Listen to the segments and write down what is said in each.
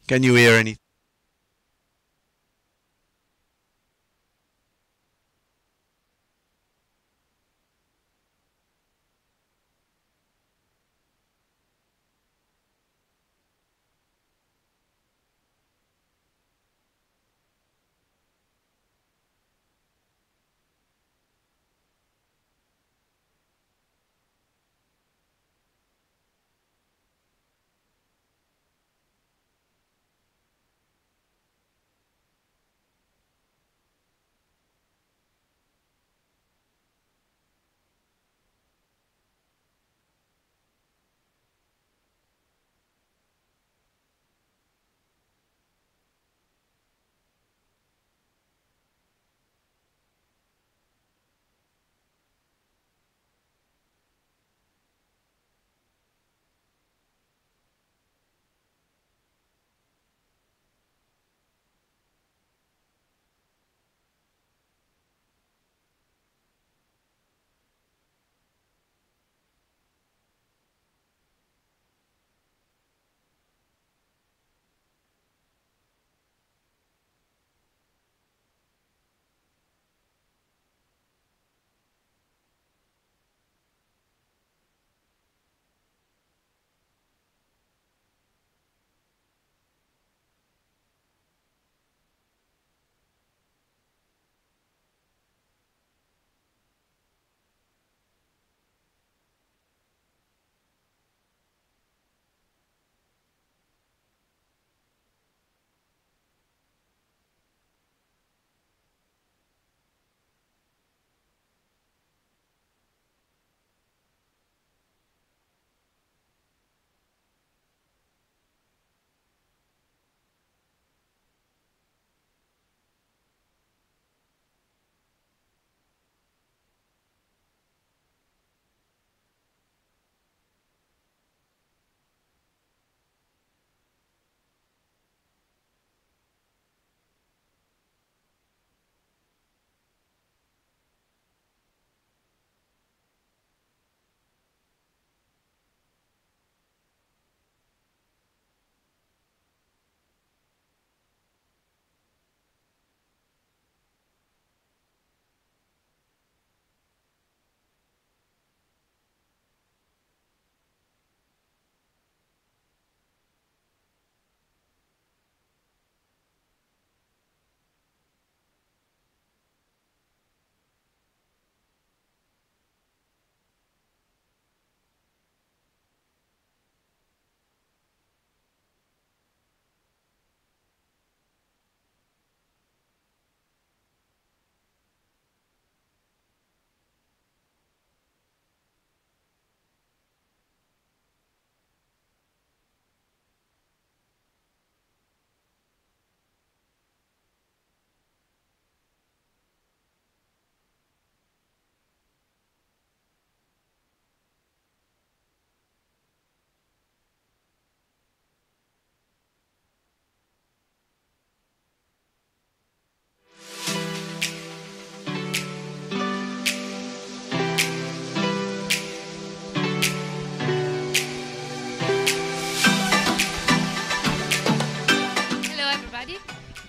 Can you hear anything?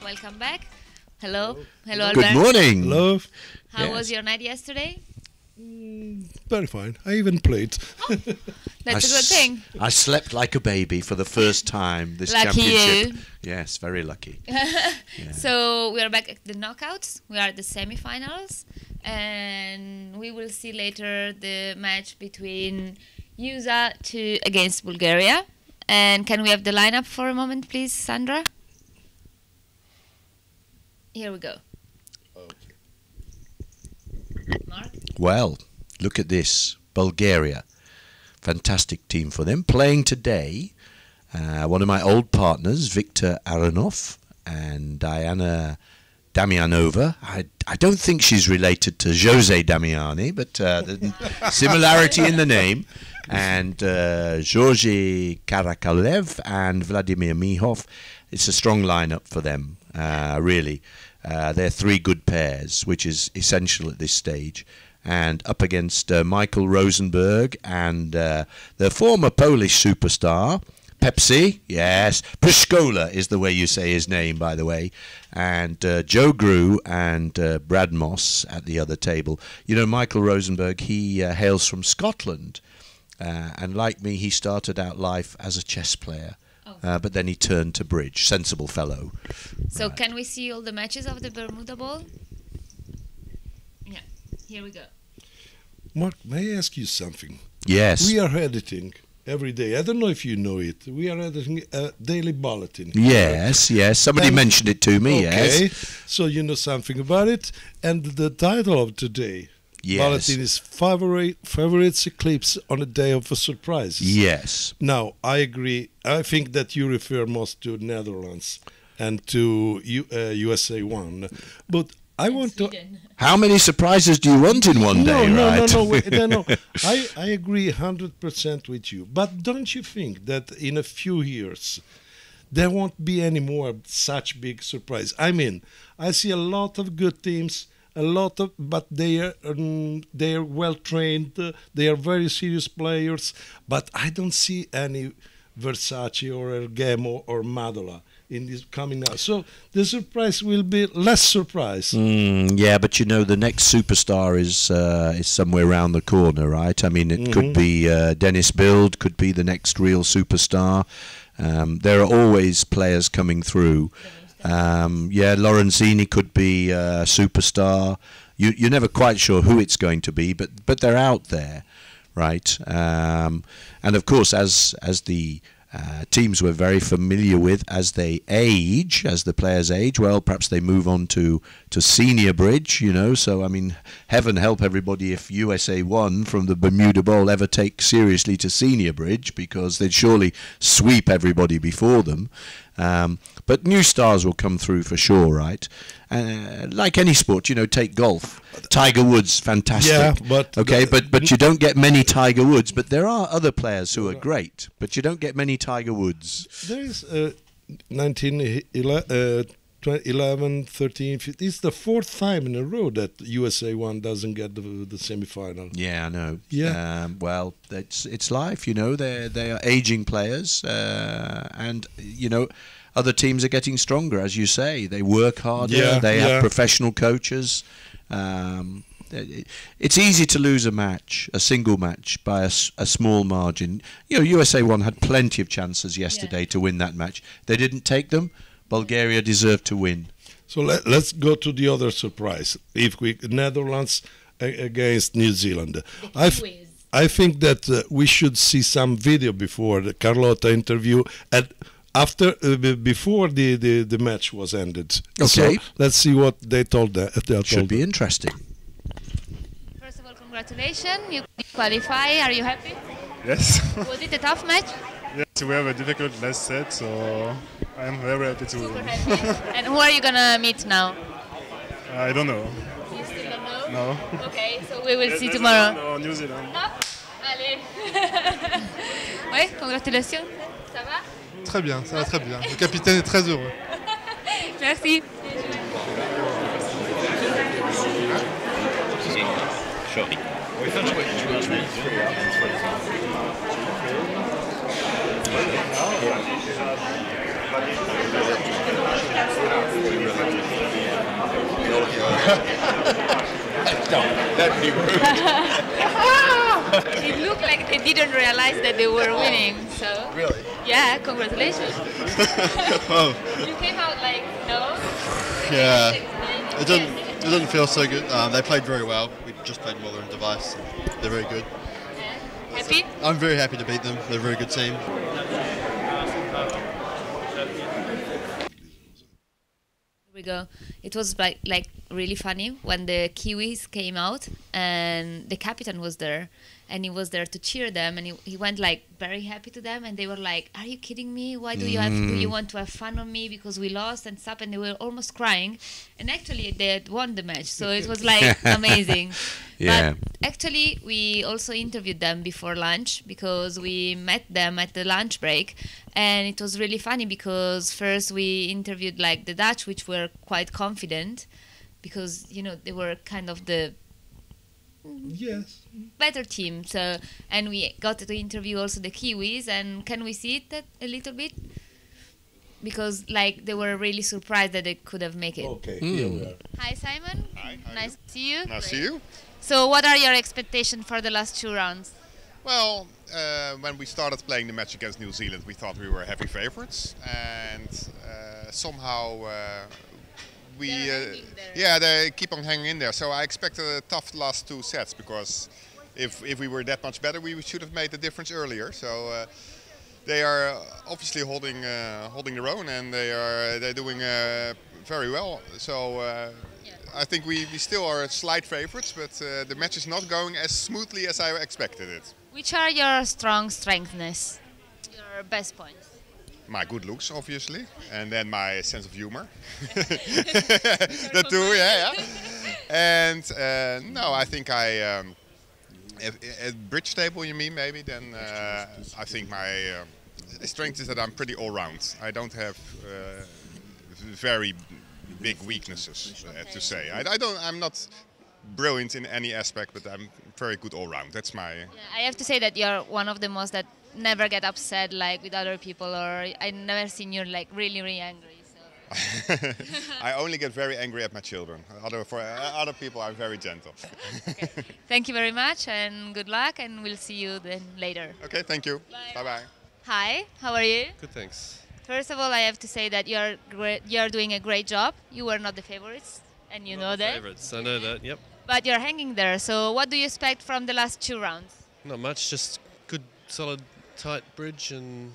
Welcome back. Hello. Hello, Good Albert. morning. Hello. How Yes. was your night yesterday? Very fine. I even played. That's a good thing. I slept like a baby for the first time this Lucky championship. you. Yes, very lucky. So we are back at the knockouts. We are at the semi-finals, and we will see later the match between USA2 against Bulgaria. And can we have the lineup for a moment, please, Sandra? Here we go. Mark? Well, look at this. Bulgaria. Fantastic team for them. Playing today, one of my old partners, Victor Aronov and Diana Damianova. I don't think she's related to Jose Damiani, but the similarity in the name. And Georgi Karakalev and Vladimir Mihov. It's a strong lineup for them, really. They're three good pairs, which is essential at this stage. And up against Michael Rosenberg and the former Polish superstar, Pepsi, yes. Priscola is the way you say his name, by the way. And Joe Grew and Brad Moss at the other table. You know, Michael Rosenberg, he hails from Scotland. And like me, he started out life as a chess player. But then he turned to bridge. Sensible fellow. So can we see all the matches of the Bermuda Bowl? Yeah, here we go. Mark, may I ask you something? Yes. We are editing every day. I don't know if you know it. We are editing a daily bulletin. Yes, yes. Somebody mentioned it to me, okay. yes. So you know something about it. And the title of today, bulletin, is Favorites Eclipse on a Day of a Surprise. Yes. Now, I agree. I think that you refer most to Netherlands and to USA1. But I want Sweden. How many surprises do you want in one day, right? No. I agree 100% with you. But don't you think that in a few years there won't be any more such big surprise? I mean, I see a lot of good teams, but they are well trained. They are very serious players. But I don't see any Versace or Ergemo or Madola in this coming out. So the surprise will be less surprise. Yeah, but you know, the next superstar is somewhere around the corner, right? I mean, it could be Dennis Bild, could be the next real superstar. There are always players coming through. Yeah, Lorenzini could be a superstar. You're never quite sure who it's going to be, but they're out there, right? And of course, as the teams we're very familiar with, as they age, as the players age, well, perhaps they move on to senior bridge, you know. So, I mean, heaven help everybody if USA1 from the Bermuda Bowl ever take seriously to senior bridge, because they'd surely sweep everybody before them. But new stars will come through for sure, right? Like any sport, you know, take golf. Tiger Woods, fantastic. Yeah, but but you don't get many Tiger Woods. But there are other players who are great, but you don't get many Tiger Woods. There is 1911, 13, 15. It's the fourth time in a row that USA1 doesn't get the semi-final. Yeah, I know. Yeah. Well, it's life, you know. They are aging players, and you know, other teams are getting stronger, as you say. They work harder. They have professional coaches. It's easy to lose a single match, by a small margin. You know, USA1 had plenty of chances yesterday to win that match. They didn't take them. Bulgaria deserved to win. So let's go to the other surprise. Netherlands against New Zealand. I think that we should see some video before the Carlotta interview and before the match was ended. Okay. So let's see what they told. Should be interesting. First of all, congratulations. You qualify. Are you happy? Yes. Was it a tough match? Yes, we have a difficult last set, so I'm very happy to Super win. happy. And who are you gonna meet now? I don't know. You still don't know? No. Okay, so we will see tomorrow. No, New Zealand. Ah, allez. Ouais, congratulations. Ça va? Très bien, ça va très bien. Le capitaine est très heureux. Merci. That'd be rude. It looked like they didn't realize that they were winning, so... Really? Yeah, congratulations. Well, You came out like, no? yeah. It doesn't feel so good. They played very well. We just played Muller and Device. They're very good. Happy? I'm very happy to beat them. They're a very good team. Here we go. It was like really funny when the Kiwis came out and the captain was there and he was there to cheer them and he went like very happy to them and they were like, are you kidding me? Why do you want to have fun on me because we lost and stuff, and they were almost crying, and actually they had won the match, so it was like amazing. Yeah. But actually we also interviewed them before lunch because we met them at the lunch break, and it was really funny because first we interviewed like the Dutch, which were quite confident because, you know, they were kind of the Yes. better team. So, and we got to interview also the Kiwis. And can we see it a little bit? Because like they were really surprised that they could have made it. Okay, here we are. Hi Simon. Hi, how are Nice to see you. Nice to see you. So, what are your expectations for the last 2 rounds? Well, when we started playing the match against New Zealand, we thought we were heavy favorites, and somehow they keep on hanging in there. So I expect a tough last 2 sets, because if we were that much better, we should have made the difference earlier. So they are obviously holding their own, and they're doing very well. So. I think we still are slight favorites, but the match is not going as smoothly as I expected it. Which are your strengths, your best points? My good looks, obviously, and then my sense of humor. That too, yeah. And no, I think at bridge table, you mean, maybe, then I think my strength is that I'm pretty all-round. I don't have very big weaknesses to say. I'm not brilliant in any aspect, but I'm very good all round. That's my. Yeah, I have to say that you're one of the most that never get upset like with other people, or I never seen you like really angry. So. I only get very angry at my children. For other people, I'm very gentle. Okay. Thank you very much, and good luck, and we'll see you then later. Okay, thank you. Bye bye. Hi, how are you? Good, thanks. First of all, I have to say that you're doing a great job. You were not the favorites, and you know that. Favorites, I know that. Yep. But you're hanging there. So what do you expect from the last 2 rounds? Not much, just good, solid, tight bridge, and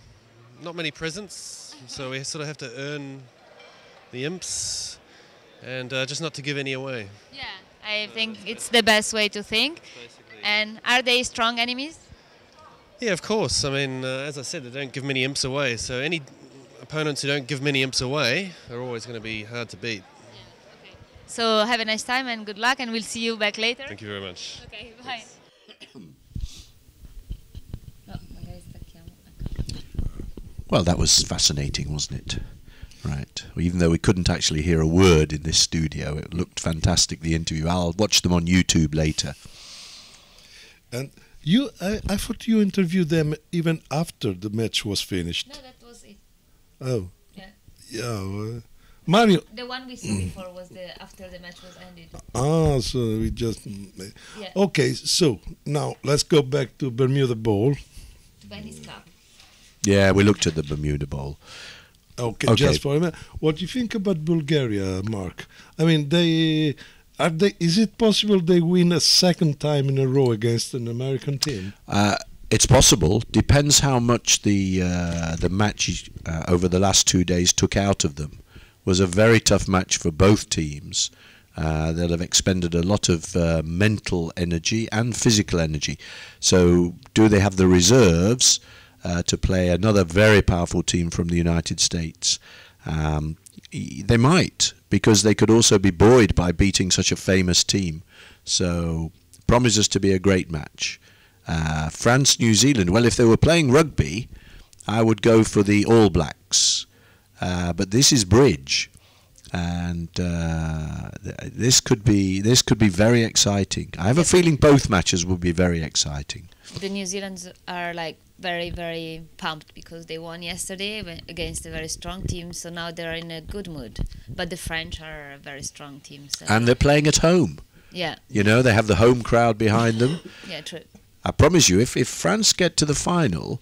not many presents. So we sort of have to earn the imps, and just not to give any away. Yeah, I think it's the best way to think. Basically. And are they strong enemies? Yeah, of course. I mean, as I said, they don't give many imps away. So any opponents who don't give many imps away are always going to be hard to beat. Yeah, okay. So have a nice time and good luck, and we'll see you back later. Thank you very much. Okay, bye. Well, that was fascinating, wasn't it? Right. Well, even though we couldn't actually hear a word in this studio, it looked fantastic, the interview. I'll watch them on YouTube later. And I thought you interviewed them even after the match was finished. No, that was it. Oh. Yeah. Yeah. Mario. The one we saw before was after the match was ended. Ah, so we just. Yeah. Okay, so now let's go back to Bermuda Bowl. To Benny's Cup. Yeah, we looked at the Bermuda Bowl. Okay, just for a minute. What do you think about Bulgaria, Mark? I mean, is it possible they win a second time in a row against an American team? It's possible. Depends how much the match over the last 2 days took out of them. It was a very tough match for both teams. They'll have expended a lot of mental energy and physical energy. So do they have the reserves to play another very powerful team from the United States? They might, because they could also be buoyed by beating such a famous team. So promises to be a great match. France, New Zealand. Well, if they were playing rugby, I would go for the All Blacks. But this is bridge, and this could be very exciting. I have a feeling both matches will be very exciting. The New Zealanders are like very, very pumped because they won yesterday against a very strong team, so now they're in a good mood. But the French are a very strong team. So. And they're playing at home. Yeah. You know, they have the home crowd behind them. Yeah, true. I promise you, if France get to the final,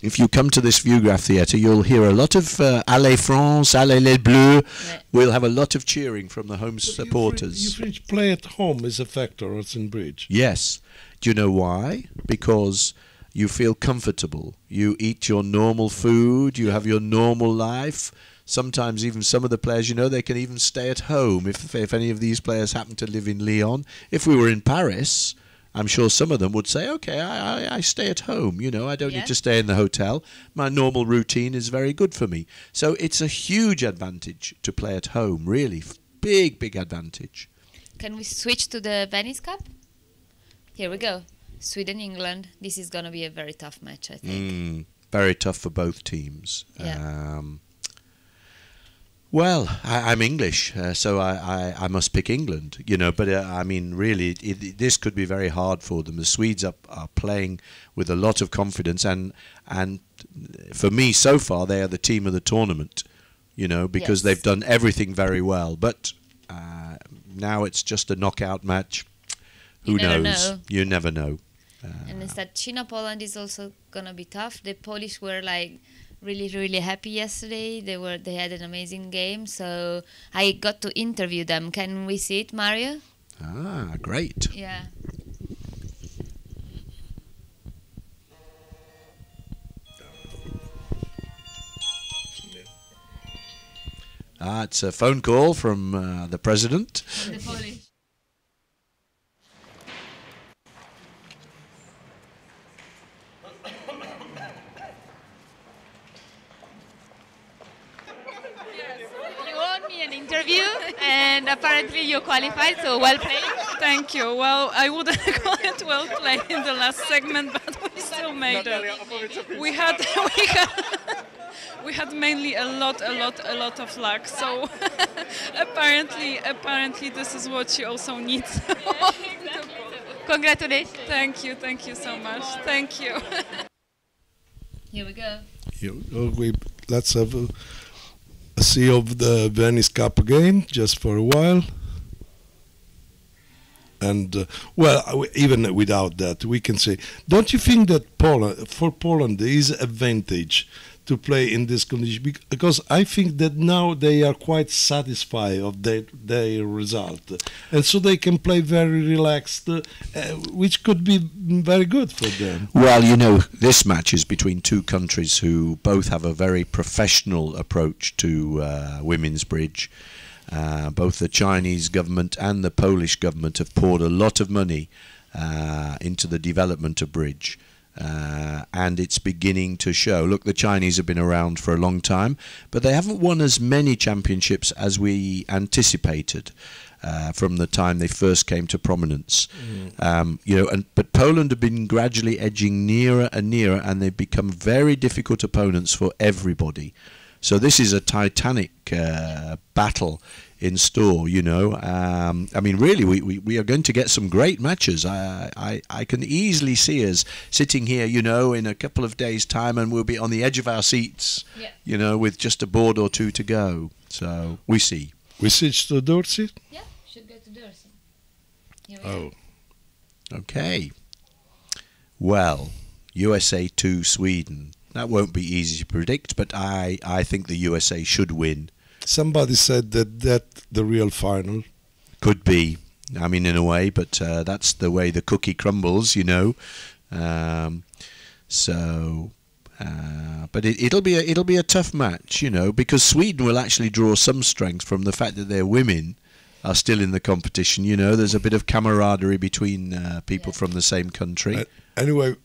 if you come to this Viewgraph Theatre, you'll hear a lot of Allez France, Allez les Bleus. Yeah. We'll have a lot of cheering from the home supporters. You French play at home is a factor, or it's in bridge? Yes. Do you know why? Because you feel comfortable. You eat your normal food. You have your normal life. Sometimes even some of the players, you know, they can even stay at home if any of these players happen to live in Lyon. If we were in Paris, I'm sure some of them would say, okay, I stay at home. You know, I don't need to stay in the hotel. My normal routine is very good for me. So it's a huge advantage to play at home, really. Big, big advantage. Can we switch to the Venice Cup? Here we go. Sweden, England. This is going to be a very tough match, I think. Very tough for both teams. Yeah. Well, I'm English, so I must pick England, you know. But I mean, really, this could be very hard for them. The Swedes are playing with a lot of confidence, and for me, so far, they are the team of the tournament, you know, because they've done everything very well. But now it's just a knockout match. Who knows? You never know. And instead, China-Poland is also gonna be tough. The Polish were like really happy yesterday. They had an amazing game, so I got to interview them. Can we see it, Mario? Ah, great. Yeah. It's a phone call from the president. From the Polish. Interview, and apparently you qualified, so well played. Thank you. Well, I wouldn't call it well played in the last segment, but we still made it. We had mainly a lot of luck. So apparently this is what you also need. Congratulations. Thank you so much. Thank you. Here we go. Let's have a see of the Venice Cup again, just for a while. And well, even without that, we can say, don't you think that for Poland there is advantage to play in this condition? Because I think that now they are quite satisfied of their result, and so they can play very relaxed, which could be very good for them. Well, you know, this match is between two countries who both have a very professional approach to women's bridge. Both the Chinese government and the Polish government have poured a lot of money into the development of bridge. And it's beginning to show. Look, the Chinese have been around for a long time, but they haven't won as many championships as we anticipated from the time they first came to prominence. You know, but Poland have been gradually edging nearer and nearer, and they've become very difficult opponents for everybody. So this is a titanic battle in store, you know. I mean, really, we are going to get some great matches. I can easily see us sitting here, you know, in a couple of days' time, and we'll be on the edge of our seats, you know, with just a board or two to go. So we see. We switch to Dorsey? Yeah, should go to Dorsey. Oh. Okay. Well, USA2 Sweden. That won't be easy to predict, but I think the USA should win. Somebody said that the real final. Could be. I mean, in a way, but that's the way the cookie crumbles, you know. But it'll be a tough match, you know, because Sweden will actually draw some strength from the fact that their women are still in the competition. You know, there's a bit of camaraderie between people from the same country. Anyway,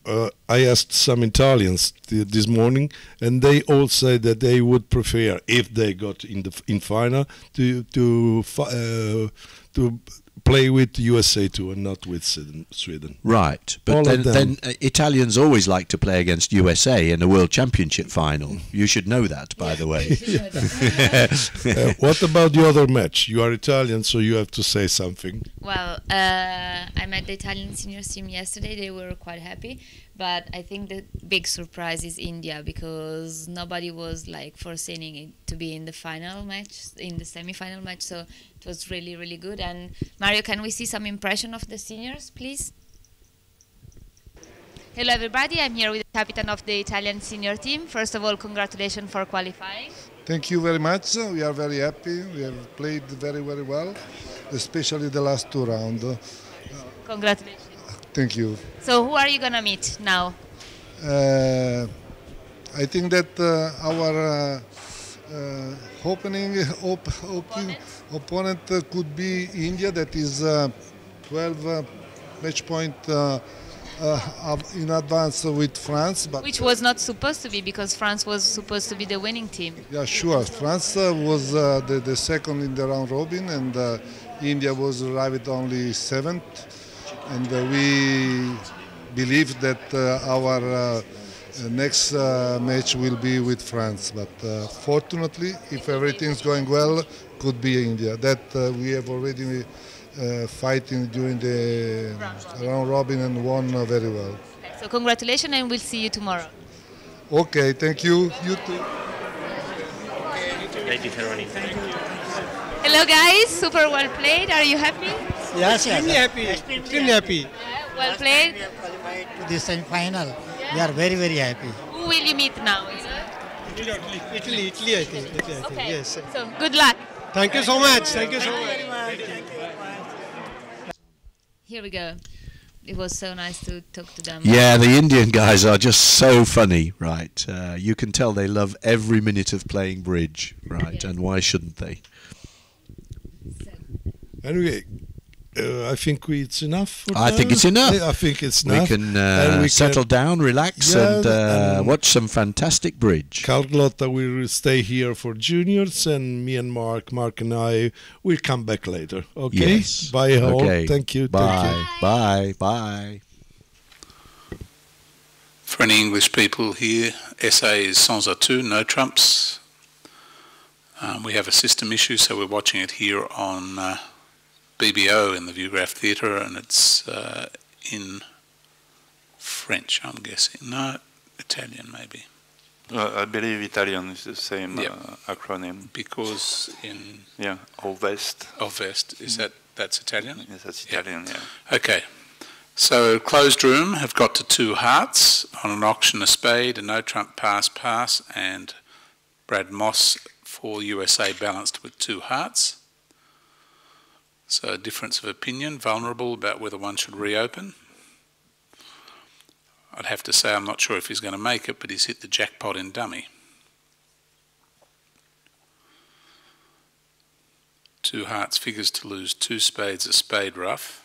I asked some Italians this morning, and they all said that they would prefer, if they got in final, to play with USA2 and not with Sweden. Right, but then Italians always like to play against USA in a World Championship final. You should know that, by the way. What about the other match? You are Italian, so you have to say something. Well, I met the Italian seniors team yesterday. They were quite happy. But I think the big surprise is India, because nobody was like foreseeing it to be in the final match, in the semi-final match. So it was really good. And Mario, can we see some impression of the seniors, please? Hello everybody, I'm here with the captain of the Italian senior team. First of all, congratulations for qualifying. Thank you very much. We are very happy. We have played very well, especially the last two rounds. Congratulations. Thank you. So who are you going to meet now? I think that our opponent could be India, that is 12 match point in advance with France. But which was not supposed to be, because France was supposed to be the winning team. Yeah, sure. France was the second in the round robin, and India was arrived only 7th. And we believe that our Next match will be with France, but fortunately, if everything's going well, could be India. That we have already fighting during the round robin and won very well. So congratulations, and we'll see you tomorrow. Okay, thank you. You too. Hello guys, super well played. Are you happy? Yes, extremely happy. Extremely happy. Well played. We have qualified to the semi-final. We are very, very happy. Who will you meet now? Italy, I think. Okay. Yes. So good luck. Thank you so much. Thank you so much. Here we go. It was so nice to talk to them. Yeah, the Indian guys are just so funny, right? You can tell they love every minute of playing bridge, right? And why shouldn't they? Anyway, I think it's enough. For I think it's enough. I think it's enough. We can settle down, relax, and watch some fantastic bridge. Carlotta will stay here for juniors, and me and Mark and I will come back later. Okay? Yes. Bye all. Okay. Thank you. Bye. Thank you. Bye. Bye. For any English people here, SA is sans atout, no trumps. We have a system issue, so we're watching it here on BBO in the Viewgraph Theatre, and it's in French, I'm guessing. No, Italian maybe. I believe Italian is the same acronym. Because in... Yeah, Ovest. Ovest, is that's Italian? Yes, that's Italian, yeah. Okay. So closed room have got to 2 hearts, on an auction a spade, a no trump pass, and Brad Moss for USA balanced with 2 hearts. So a difference of opinion, vulnerable about whether one should reopen. I'd have to say I'm not sure if he's going to make it, but he's hit the jackpot in dummy. 2 hearts figures to lose 2 spades, a spade rough.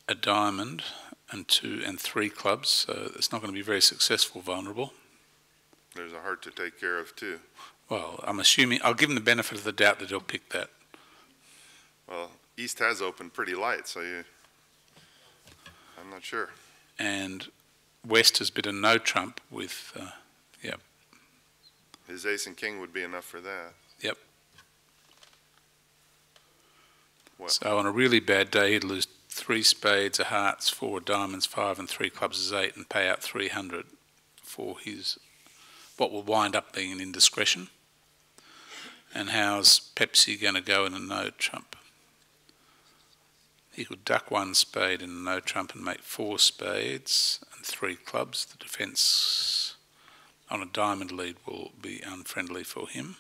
A diamond and 2 and 3 clubs, so it's not going to be very successful vulnerable. There's a heart to take care of too. Well, I'm assuming, I'll give him the benefit of the doubt that he'll pick that. Well, East has opened pretty light, so I'm not sure. And West has bid a no trump with, yep. His ace and king would be enough for that. Yep. Well, So on a really bad day, he'd lose 3 spades, a hearts, 4 diamonds, 5 and 3 clubs is 8, and pay out 300 for his, what will wind up being an indiscretion. And how's Pepsi going to go in a no trump? He could duck 1 spade in a no trump and make 4 spades and 3 clubs. The defence on a diamond lead will be unfriendly for him.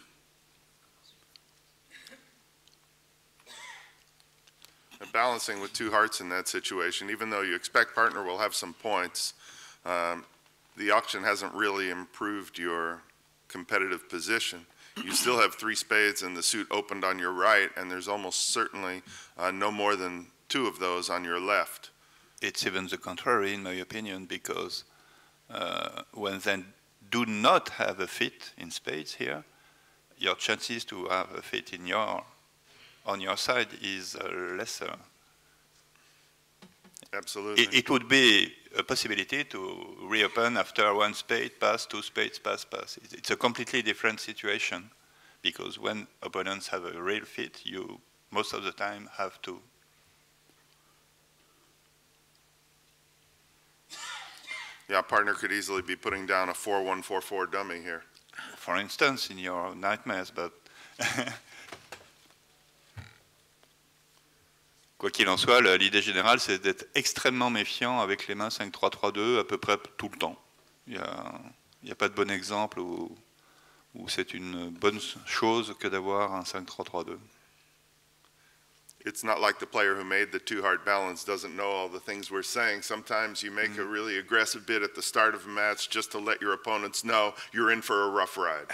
and balancing with 2 hearts in that situation, even though you expect partner will have some points, the auction hasn't really improved your competitive position. You still have 3 spades and the suit opened on your right, and there's almost certainly no more than 2 of those on your left. It's even the contrary, in my opinion, because when they do not have a fit in spades here, your chances to have a fit in on your side is lesser. Absolutely. It would be a possibility to reopen after 1 spade pass, 2 spades pass. It's a completely different situation, because when opponents have a real fit, you most of the time have to. Yeah, partner could easily be putting down a 4-1, 4-4 dummy here. For instance, in your nightmares, but quoi qu'il en soit, l'idée générale, c'est d'être extrêmement méfiant avec les mains 5-3-3-2 à peu près tout le temps. Il n'y a pas de bon exemple où c'est une bonne chose que d'avoir un 5-3-3-2. It's not like the player who made the 2-heart balance doesn't know all the things we're saying. Sometimes you make a really aggressive bid at the start of a match just to let your opponents know you're in for a rough ride.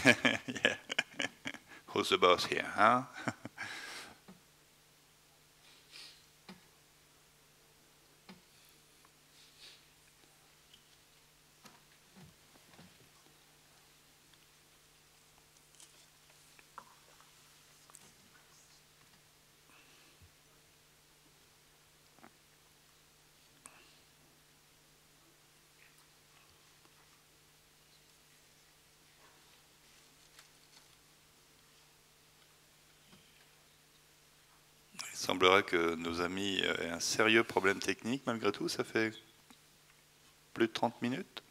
Yeah. Who's the boss here, huh? semblerait que nos amis aient un sérieux problème technique. Malgré tout, ça fait plus de 30 minutes.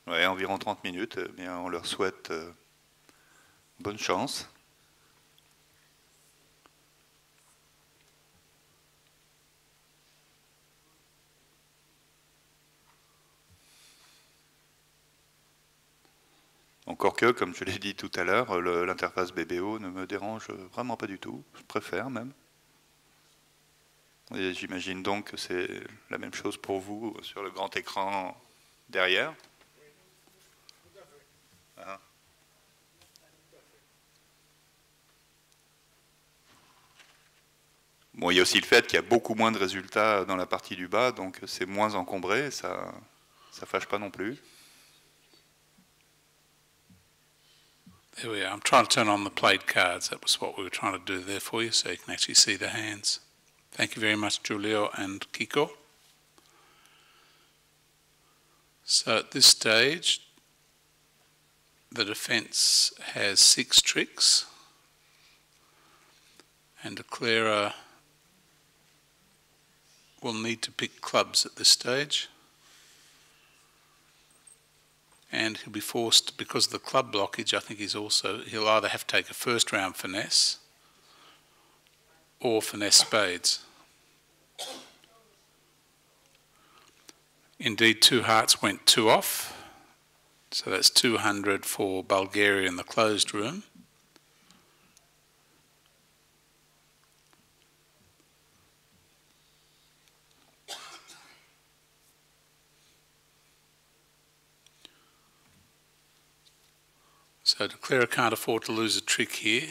Ouais, environ 30 minutes. Eh bien, on leur souhaite bonne chance. Encore que, comme je l'ai dit tout à l'heure, l'interface BBO ne me dérange vraiment pas du tout. Je préfère même. Et j'imagine donc que c'est la même chose pour vous sur le grand écran derrière. Ah. Bon, il y a aussi le fait qu'il y a beaucoup moins de résultats dans la partie du bas, donc c'est moins encombré, ça fâche pas non plus. There we are. I'm trying to turn on the played cards. That was what we were trying to do there for you, so you can actually see the hands. Thank you very much, Julio and Kiko. So at this stage, the defence has 6 tricks, and declarer will need to pick clubs at this stage. And he'll be forced, because of the club blockage, I think he'll either have to take a first round finesse or finesse spades. Indeed, 2 hearts went 2 off, so that's 200 for Bulgaria in the closed room. So declarer can't afford to lose a trick here.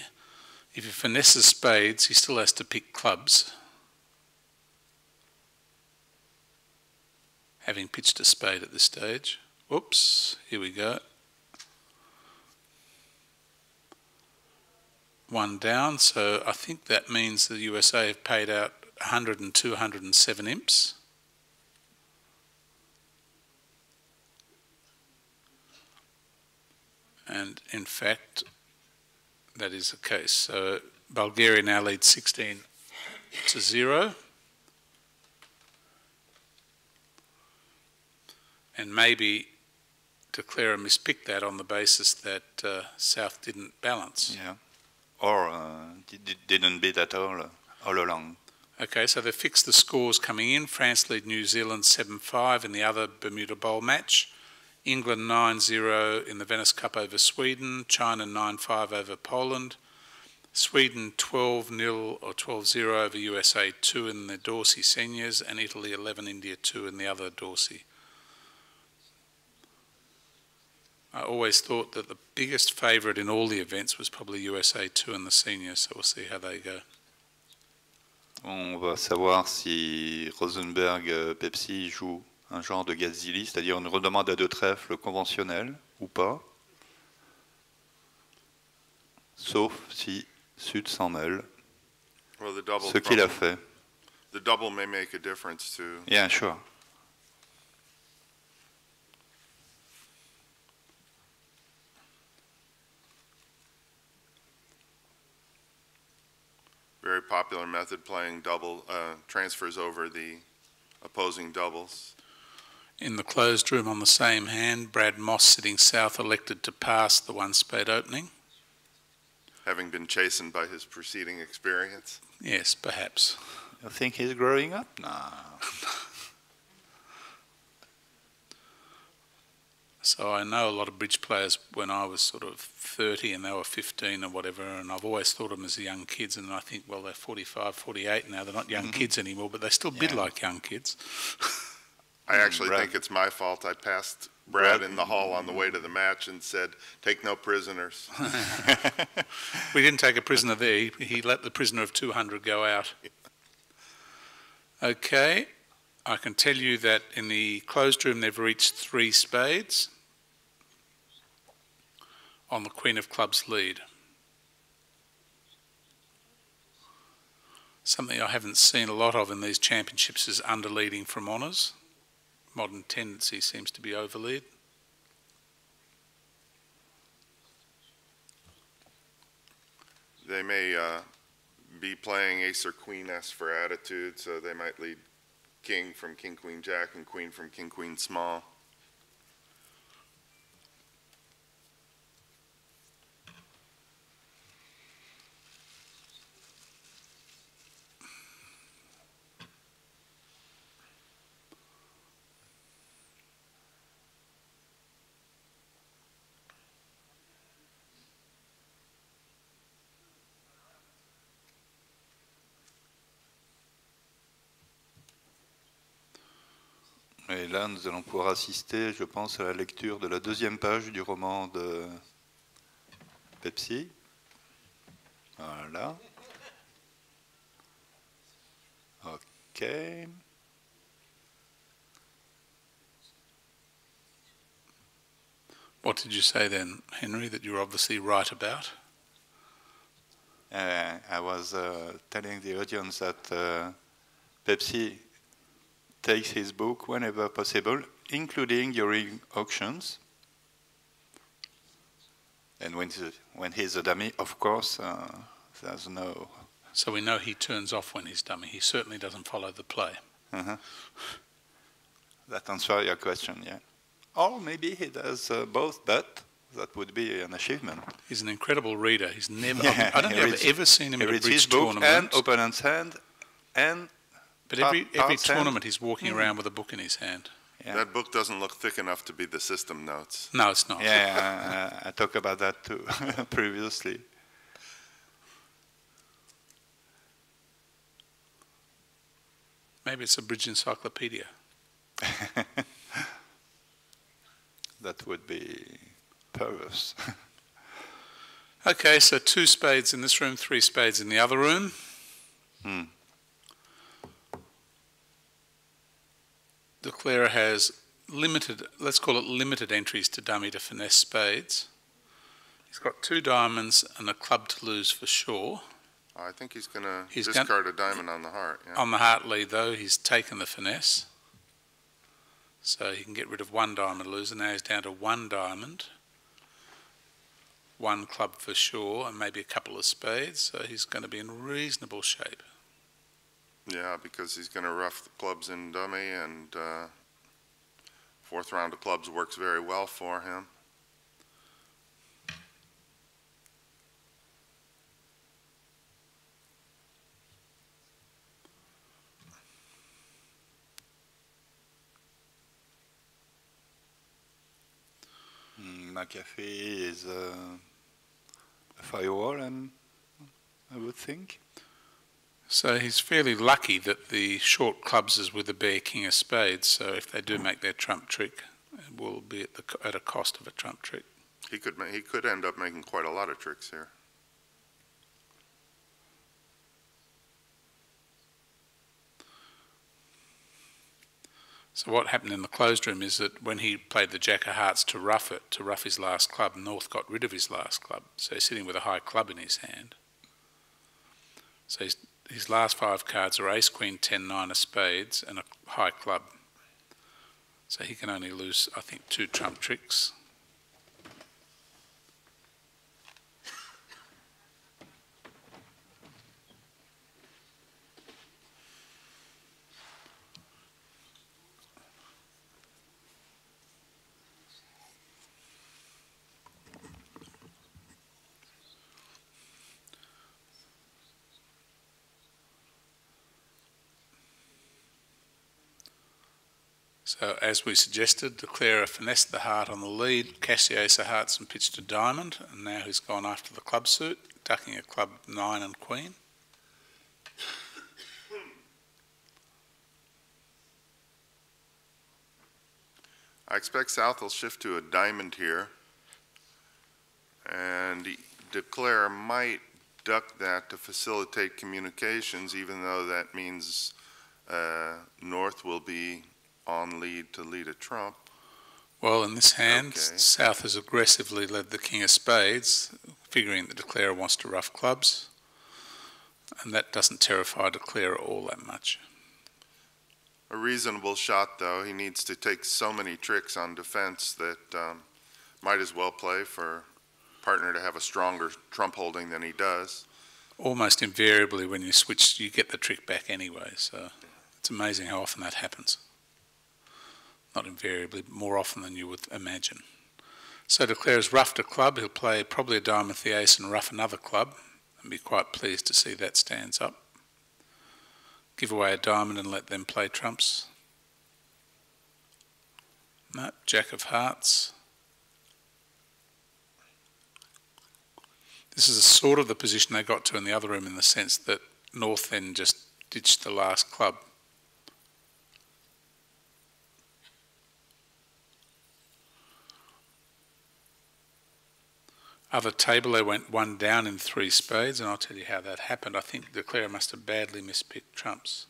If he finesses spades, he still has to pick clubs, having pitched a spade at this stage. Whoops, here we go. 1 down, so I think that means the USA have paid out 100 and 207 imps. And in fact, that is the case. So Bulgaria now leads 16-0. And maybe declare a mispick that on the basis that South didn't balance. Yeah. Or didn't beat at all along. Okay, so they fixed the scores coming in. France lead New Zealand 7-5 in the other Bermuda Bowl match. England 9-0 in the Venice Cup over Sweden. China 9-5 over Poland. Sweden 12-0 or 12-0 over USA2 in the Dorsey Seniors. And Italy 11, India 2 in the other Dorsey. I always thought that the biggest favourite in all the events was probably USA2 in the Seniors, so we'll see how they go. On va savoir si Rosenberg Pepsi joue un genre de Gazzili, c'est-à-dire une redemande à 2 trèfles conventionnelle ou pas, sauf si Sud s'en mêle, ce qu'il a fait. The double may make a difference too. Yeah, sure. Very popular method, playing double transfers over the opposing doubles. In the closed room on the same hand, Brad Moss sitting south elected to pass the 1-spade opening. Having been chastened by his preceding experience. Yes, perhaps. You think he's growing up? No. So I know a lot of bridge players when I was sort of 30 and they were 15 or whatever, and I've always thought of them as young kids, and I think, well, they're 45, 48 now. They're not young kids anymore, but they still bid like young kids. I actually think it's my fault. I passed Brad in the hall on the way to the match and said, take no prisoners. We didn't take a prisoner there. He let the prisoner of 200 go out. Okay, I can tell you that in the closed room they've reached 3 spades on the Queen of Clubs lead. Something I haven't seen a lot of in these championships is underleading from honours. Modern tendency seems to be overlead. they may be playing ace or queen S for attitude, so they might lead king from king, queen, jack, and queen from king, queen, small. Et là, nous allons pouvoir assister, je pense, à la lecture de la deuxième page du roman de Pepsi. Voilà. OK. What did you say then, Henry, that you're obviously right about? I was telling the audience that Pepsi takes his book whenever possible, including during auctions. And when he's a dummy, of course, there's no... So we know he turns off when he's dummy. He certainly doesn't follow the play. That answers your question, yeah. Or maybe he does both, but that would be an achievement. He's an incredible reader. He's never... I don't think I've ever seen him at a bridge tournament. And opponent's hand, and... But every tournament he's walking around with a book in his hand. Yeah. That book doesn't look thick enough to be the system notes. No, it's not. Yeah, I talked about that too previously. Maybe it's a bridge encyclopedia. That would be perverse. Okay, so 2 spades in this room, 3 spades in the other room. Declarer has limited, let's call it limited entries to dummy to finesse spades. He's got 2 diamonds and a club to lose for sure. I think he's going to discard a diamond on the heart. Yeah. On the heart lead, though, he's taken the finesse. So he can get rid of 1 diamond loser. Now he's down to 1 diamond, 1 club for sure, and maybe a couple of spades. So he's going to be in reasonable shape. Yeah, because he's going to rough the clubs in dummy, and 4th round of clubs works very well for him. McAfee is a firewall, I would think. So he's fairly lucky that the short clubs is with the bare king of spades, so if they do make their trump trick, it will be at a cost of a trump trick. He could end up making quite a lot of tricks here. So what happened in the closed room is that when he played the jack of hearts to rough his last club, North got rid of his last club, so he's sitting with a high club in his hand. So his last 5 cards are ace, queen, 10, 9 of spades and a high club. So he can only lose, I think, 2 trump tricks. So as we suggested, Declarer finessed the heart on the lead, cashed the ace of hearts and pitched a diamond, and now he's gone after the club suit, ducking a club 9 and queen. I expect South will shift to a diamond here, and Declarer might duck that to facilitate communications, even though that means North will be on lead to lead a trump. Well, in this hand, South has aggressively led the king of spades, figuring the Declarer wants to rough clubs, and that doesn't terrify Declarer all that much. A reasonable shot, though. He needs to take so many tricks on defense that might as well play for partner to have a stronger trump holding than he does. almost invariably when you switch, you get the trick back anyway. So it's amazing how often that happens. Not invariably, more often than you would imagine. So Declare has roughed a club. He'll play probably a diamond with the ace and rough another club, and be quite pleased to see that stands up. Give away a diamond and let them play trumps. No, Jack of Hearts. This is a sort of the position they got to in the other room, in the sense that North then just ditched the last club. Other table, they went one down in 3 spades, and I'll tell you how that happened. I think Declare must have badly mispicked trumps.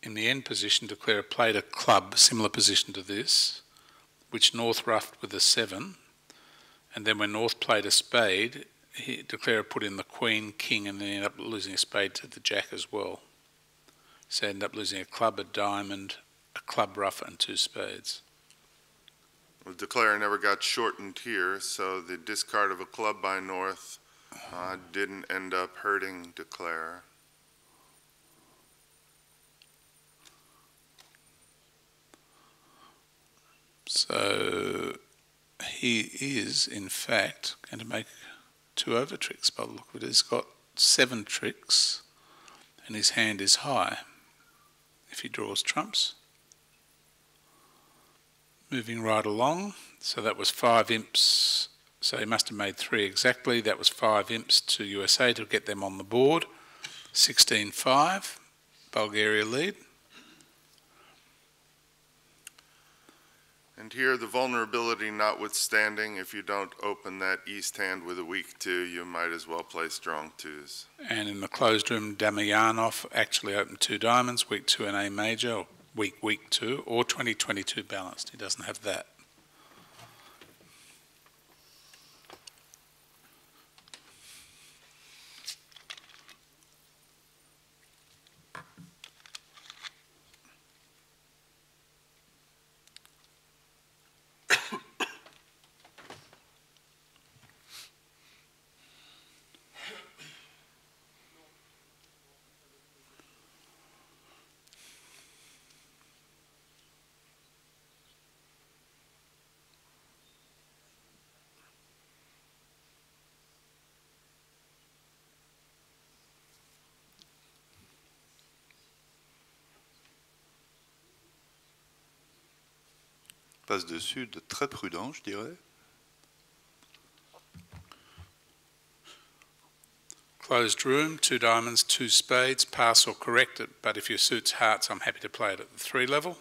In the end position, Declare played a club, similar position to this, which North roughed with a 7, and then when North played a spade, Declare put in the Queen, King, and then ended up losing a spade to the Jack as well. So ended up losing a club, a diamond, a club rough, and 2 spades. Well, Declare never got shortened here, so the discard of a club by North didn't end up hurting Declare. So he is, in fact, going to make 2 over tricks by the look of it. He's got 7 tricks, and his hand is high if he draws trumps. Moving right along, so that was 5 imps, so he must have made 3 exactly. That was 5 imps to USA to get them on the board. 16-5, Bulgaria lead. And here, the vulnerability notwithstanding, if you don't open that east hand with a weak 2, you might as well play strong 2s. And in the closed room, Damianov actually opened 2 diamonds, weak 2 and A major, or weak 2, or 20-22 balanced. He doesn't have that. Passe de sud très prudent, je dirais. Closed room, 2 diamonds, 2 spades, pass or correct it, but if your suit's hearts, I'm happy to play it at the 3 level.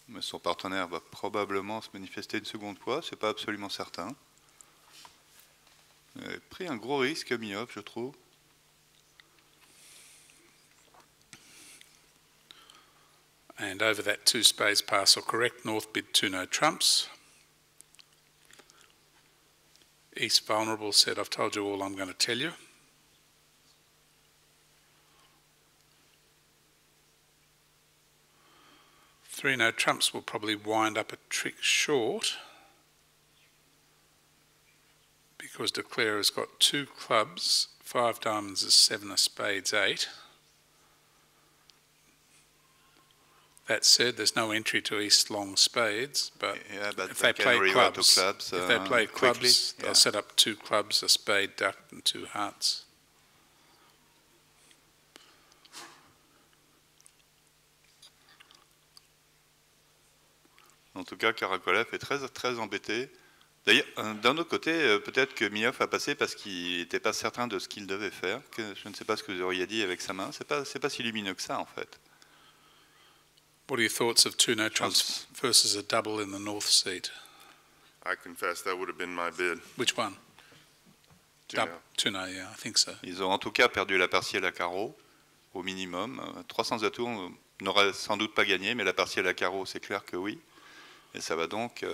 Mais son partenaire va probablement se manifester une seconde fois, c'est pas absolument certain. Il a pris un gros risque, Miov, je trouve. And over that 2 spades, pass or correct, North bid 2 no trumps. East vulnerable said, I've told you all I'm going to tell you. Three no trumps will probably wind up a trick short, because Declare has got 2 clubs, 5 diamonds is 7 of spades 8. That said, there's no entry to East long spades, but, if they play clubs, they'll set up 2 clubs, a spade, duck, and 2 hearts. En tout cas, Karakolev est très embêté. D'ailleurs, d'un autre côté, peut-être que Miov a passé parce qu'il n'était pas certain de ce qu'il devait faire. Je ne sais pas ce que vous auriez dit avec sa main. C'est pas si lumineux que ça, en fait. What are your thoughts of 2 no trumps versus a double in the north seat? I confess that would have been my bid. Which one? 2 no. 2 no, yeah, I think so. Ils ont en tout cas perdu la partielle à carreau, au minimum. 300 atouts, on n'aurait sans doute pas gagné, mais la partielle à carreau, c'est clair que oui. Et ça va donc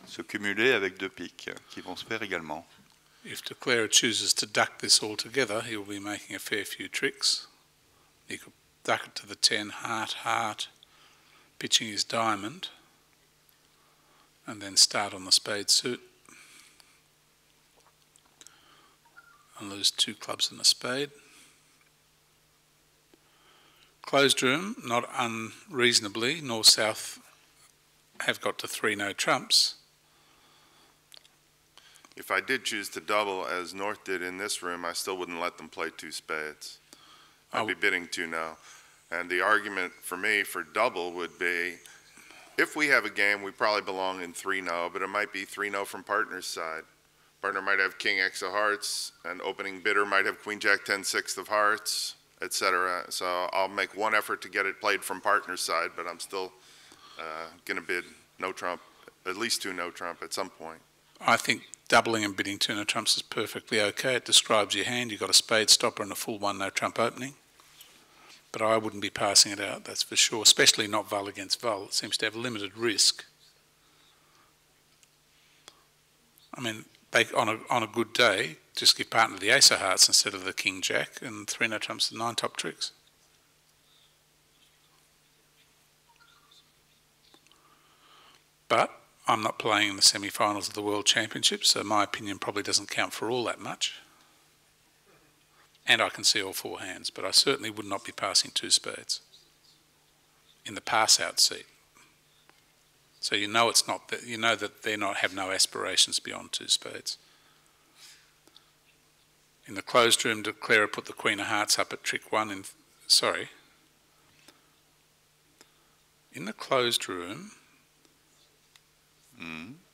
se cumuler avec 2 piques qui vont se faire également. If De Clara chooses to duck this altogether, he will be making a fair few tricks. He could duck it to the 10, heart, heart, pitching his diamond, and then start on the spade suit and lose 2 clubs and a spade. Closed room, not unreasonably, North South have got to 3 no trumps. If I did choose to double as North did in this room, I still wouldn't let them play 2 spades. I'd be bidding 2 no. And the argument for me for double would be, if we have a game, we probably belong in 3 no, but it might be 3 no from partner's side. Partner might have King X of hearts, and opening bidder might have Queen Jack 10 6 of hearts, etc. So I'll make one effort to get it played from partner's side, but I'm still going to bid no trump, at least 2 no trump at some point. I think doubling and bidding 2 no trumps is perfectly okay. It describes your hand. You've got a spade stopper and a full 1 no trump opening. But I wouldn't be passing it out, that's for sure, especially not Vull against Vull. It seems to have limited risk. I mean, on a good day, just give partner the ace of hearts instead of the king jack, and 3 no trumps and 9 top tricks. But I'm not playing in the semi-finals of the World Championship, so my opinion probably doesn't count for all that much. And I can see all 4 hands, but I certainly would not be passing 2 spades in the pass-out seat. So you know it's not that, you know that they have no aspirations beyond 2 spades. In the closed room, De Clara put the Queen of Hearts up at trick 1 in, sorry. In the closed room,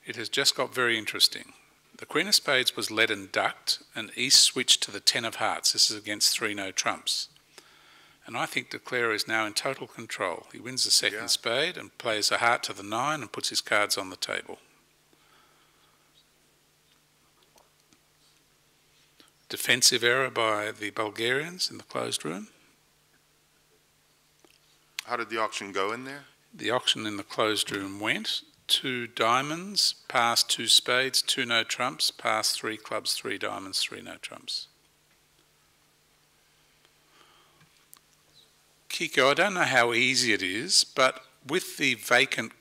it has just got very interesting. The Queen of Spades was led and ducked, and East switched to the 10 of hearts. This is against 3 no trumps. And I think De Clara is now in total control. He wins the second spade and plays a heart to the 9 and puts his cards on the table. Defensive error by the Bulgarians in the closed room. How did the auction go in there? The auction in the closed room went 2 diamonds, pass 2 spades, 2 no trumps, pass 3 clubs, 3 diamonds, 3 no trumps. Kiko, I don't know how easy it is, but with the vacant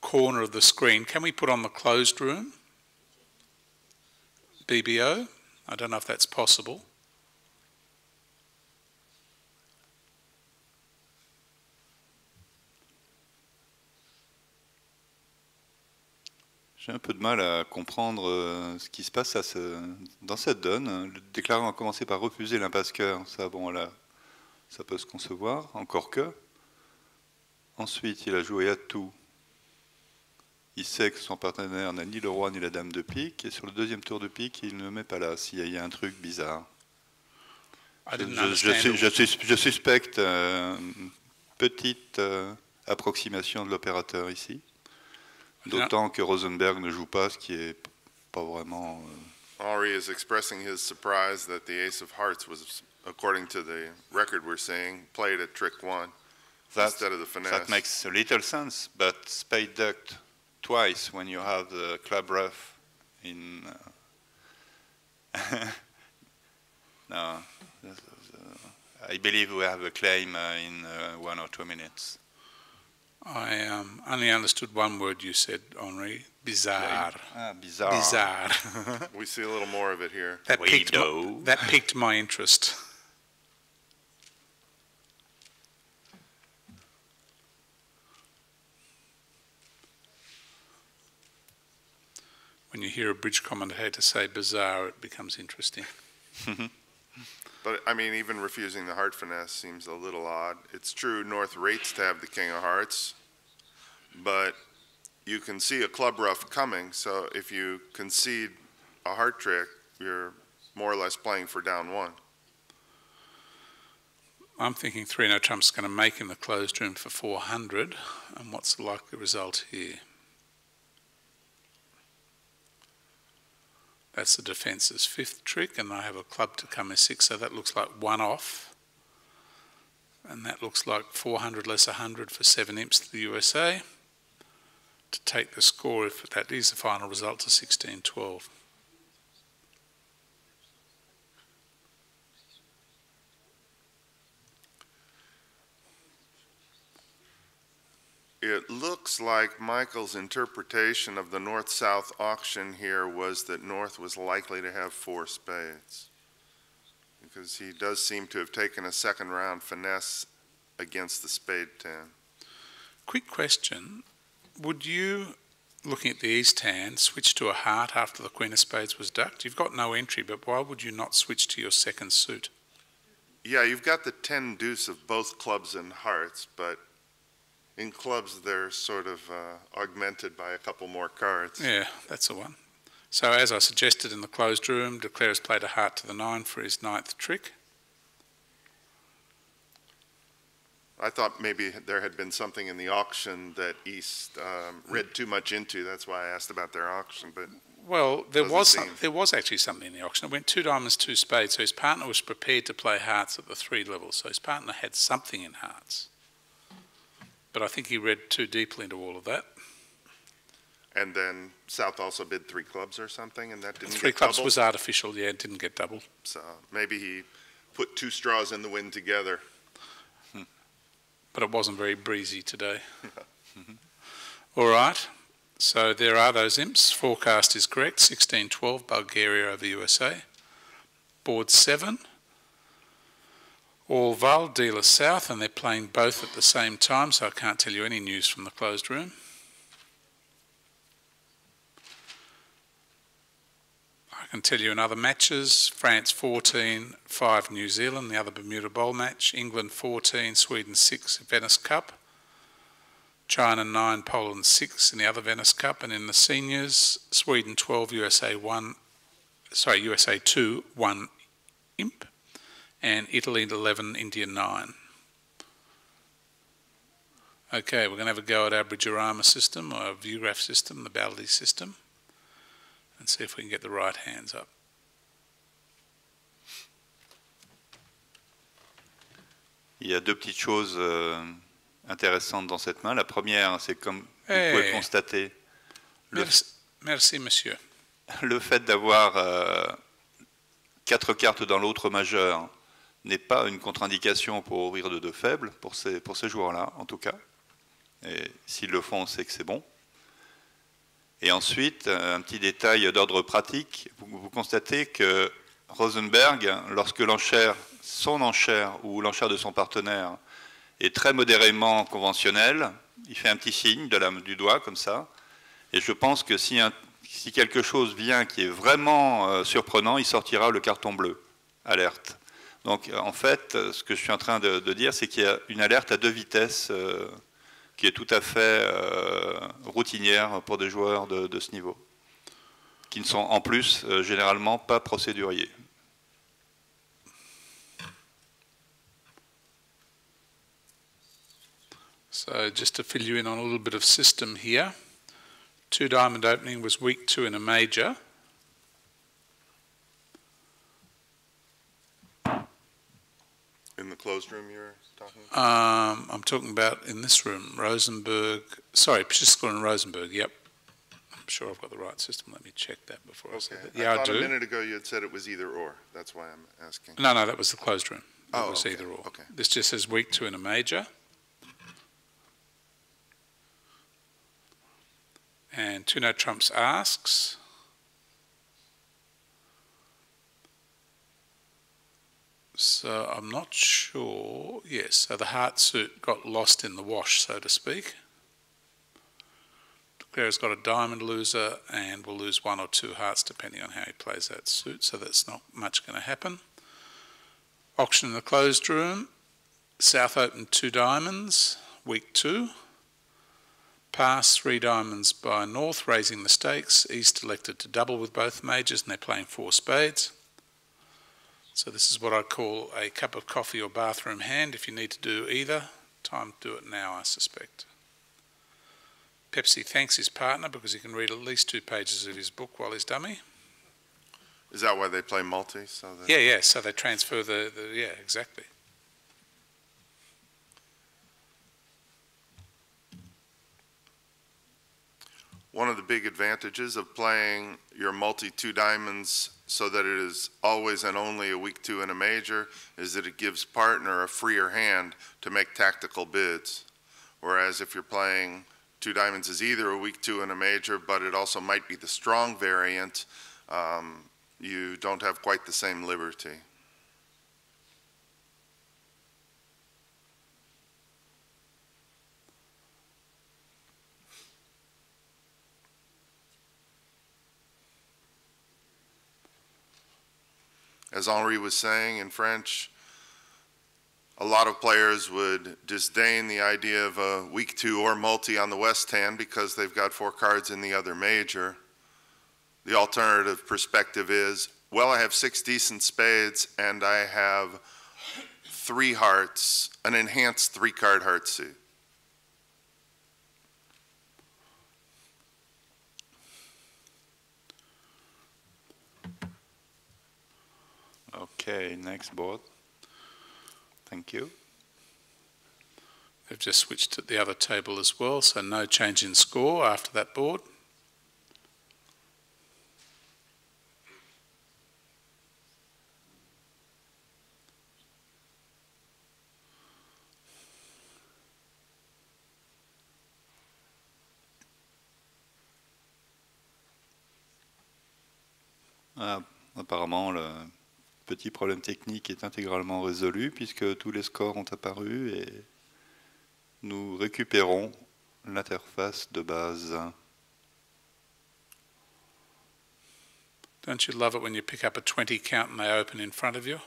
corner of the screen, can we put on the closed room? BBO? I don't know if that's possible. J'ai un peu de mal à comprendre ce qui se passe dans cette donne. Le déclarant a commencé par refuser l'impasse cœur. Ça, bon, là, ça peut se concevoir, encore que. Ensuite, il a joué à tout. Il sait que son partenaire n'a ni le roi ni la dame de pique. Et sur le deuxième tour de pique, il ne met pas là. S'il y a un truc bizarre. Je suspecte une petite approximation de l'opérateur ici. D'autant que Rosenberg ne joue pas, ce qui est pas vraiment... Henri is expressing his surprise that the ace of hearts was, according to the record we're seeing, played at trick 1 instead of the finesse. That makes a little sense, but spade ducked twice when you have the club rough in... No, I believe we have a claim in 1 or 2 minutes. I only understood one word you said, Henri. Bizarre. Bizarre. Bizarre. We see a little more of it here. That piqued my interest. When you hear a bridge commentator say bizarre, it becomes interesting. But, I mean, even refusing the heart finesse seems a little odd. It's true, North rates to have the king of hearts, but you can see a club rough coming, so if you concede a heart trick, you're more or less playing for down 1. I'm thinking 3 no trump's going to make in the closed room for 400, and what's the likely result here? That's the defence's 5th trick, and I have a club to come as 6, so that looks like 1 off. And that looks like 400 less 100 for 7 imps to the USA to take the score, if that is the final result, to 16-12. It looks like Michael's interpretation of the North-South auction here was that North was likely to have 4 spades, because he does seem to have taken a second round finesse against the spade 10. Quick question. Would you, looking at the East hand, switch to a heart after the Queen of Spades was ducked? You've got no entry, but why would you not switch to your second suit? Yeah, you've got the 10 deuce of both clubs and hearts, but in clubs they're sort of augmented by a couple more cards. Yeah, that's the one. So as I suggested in the closed room, de Cler has played a heart to the 9 for his 9th trick. I thought maybe there had been something in the auction that East read too much into. That's why I asked about their auction. But well, there was actually something in the auction. It went 2 diamonds, 2 spades. So his partner was prepared to play hearts at the 3 level. So his partner had something in hearts. But I think he read too deeply into all of that. And then South also bid 3 clubs or something, and that didn't get 3 clubs doubled? was artificial. Yeah, it didn't get doubled. So maybe he put 2 straws in the wind together. But it wasn't very breezy today. All right, so there are those imps. Forecast is correct, 16-12, Bulgaria over USA. Board 7, all Val, dealer South, and they're playing both at the same time, so I can't tell you any news from the closed room. I can tell you in other matches, France 14, 5 New Zealand, the other Bermuda Bowl match, England 14, Sweden 6, Venice Cup, China 9, Poland 6 in the other Venice Cup, and in the seniors, Sweden 12, USA2, 1 imp, and Italy 11, India 9. Okay, we're going to have a go at our Bridgerama system, or our Viewgraph system, the Baldi system, and see if we can get the right hands up. Il y a 2 petites choses intéressantes dans cette main. La première, c'est comme vous pouvez constater, Merci, monsieur. Le fait d'avoir 4 cartes dans l'autre majeur n'est pas une contre-indication pour ouvrir de 2 faibles, pour ces joueurs-là, en tout cas. Et s'ils le font, c'est que c'est bon. Et ensuite, un petit détail d'ordre pratique, vous constatez que Rosenberg, lorsque son enchère ou l'enchère de son partenaire est très modérément conventionnelle, il fait un petit signe du doigt comme ça, et je pense que si quelque chose vient qui est vraiment surprenant, il sortira le carton bleu, alerte. Donc en fait, ce que je suis en train de dire, c'est qu'il y a une alerte à 2 vitesses qui est tout à fait routinière pour des joueurs de ce niveau, qui ne sont en plus généralement pas procéduriers. So just to fill you in on a little bit of system here, 2 diamond opening was week 2 in a major. In the closed room you're talking about? I'm talking about in this room, Rosenberg, sorry, Piscal and Rosenberg, yep. I'm sure I've got the right system. Let me check that before I say that. Yeah, I do. A minute ago you had said it was either or. That's why I'm asking. No, that was the closed room. It was okay. either or. Okay. This just says week 2 in a major. And 2 no trumps asks. So I'm not sure. Yes, so the heart suit got lost in the wash, so to speak. Claire's got a diamond loser and will lose 1 or 2 hearts depending on how he plays that suit, so that's not much going to happen. Auction in the closed room. South opened 2 diamonds, week 2. Pass 3 diamonds by North, raising the stakes. East elected to double with both majors, and they're playing 4 spades. So this is what I call a cup of coffee or bathroom hand. If you need to do either, time to do it now, I suspect. Pepsi thanks his partner because he can read at least 2 pages of his book while he's dummy. Is that why they play multi? So yeah, so they transfer yeah, exactly. One of the big advantages of playing your multi 2 diamonds so that it is always and only a week 2 in a major is that it gives partner a freer hand to make tactical bids. Whereas if you're playing two diamonds is either a weak two in a major, but it also might be the strong variant, you don't have quite the same liberty. As Henri was saying in French, a lot of players would disdain the idea of a weak two or multi on the west hand because they've got 4 cards in the other major. The alternative perspective is, well, I have 6 decent spades and I have 3 hearts, an enhanced 3-card heart suit. Okay, next board. Thank you. They've just switched to the other table as well, so no change in score after that board. Apparemment, le petit problème technique est intégralement résolu puisque tous les scores ont apparu et nous récupérons l'interface de base. Don't you love it when you pick up a 20 count and they open in front of you?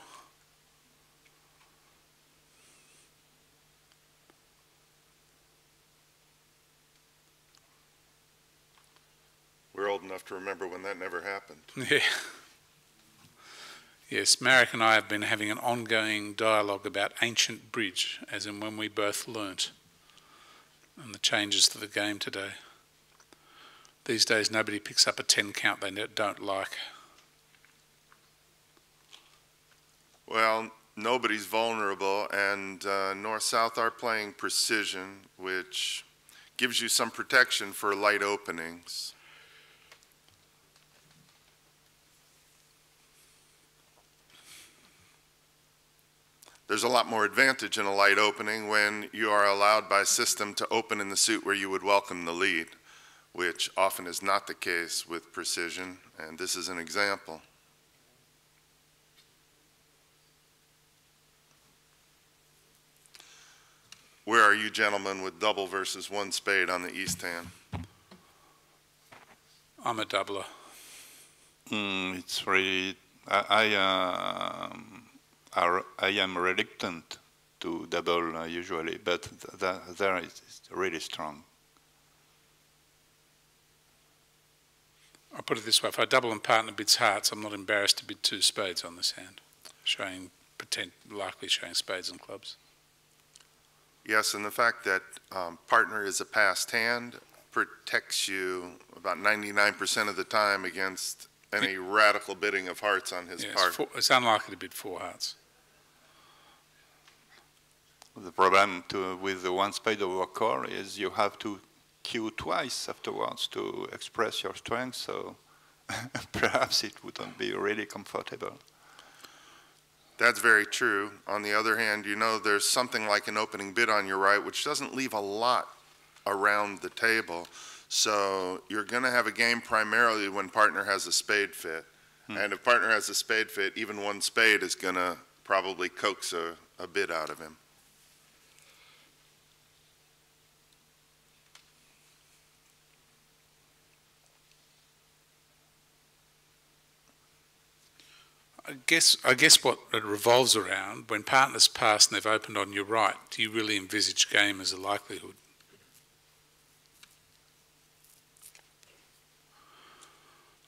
We're old enough to remember when that never happened. Yeah. Yes, Marek and I have been having an ongoing dialogue about ancient bridge, as in when we both learnt, and the changes to the game today. These days nobody picks up a 10 count they don't like. Well, nobody's vulnerable, and North-South are playing precision, which gives you some protection for light openings. There's a lot more advantage in a light opening when you are allowed by system to open in the suit where you would welcome the lead, which often is not the case with precision, and this is an example. Where are you gentlemen with double versus 1 spade on the east hand? I'm a doubler. It's really, I am reluctant to double usually, but there is really strong. I'll put it this way, if I double and partner bids hearts, I'm not embarrassed to bid 2 spades on this hand, likely showing spades and clubs. Yes, and the fact that partner is a passed hand protects you about 99% of the time against any radical bidding of hearts on his part. It's unlikely to bid 4 hearts. The problem with the 1 spade over core is you have to queue twice afterwards to express your strength, so perhaps it wouldn't be really comfortable. That's very true. On the other hand, you know, there's something like an opening bid on your right, which doesn't leave a lot around the table. So you're going to have a game primarily when partner has a spade fit. And if partner has a spade fit, even 1 spade is going to probably coax a bid out of him. I guess what it revolves around, when partners pass and they've opened on your right, do you really envisage game as a likelihood?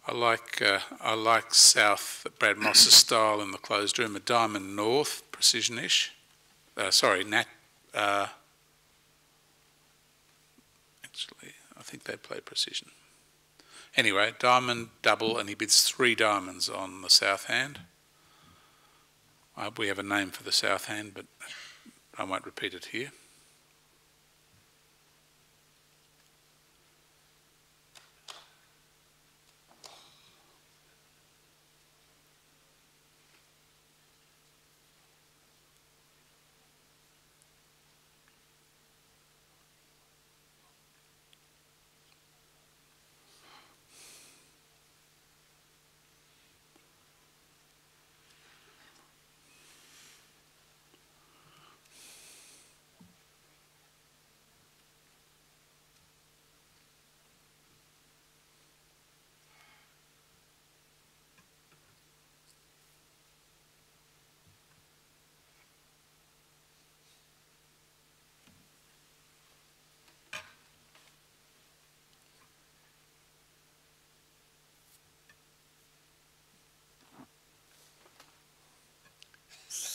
I like South Brad Moss's style in the closed room, a diamond north, precision-ish. Actually, I think they play precision. Anyway, diamond, double, and he bids 3 diamonds on the south hand. We have a name for the south hand, but I won't repeat it here.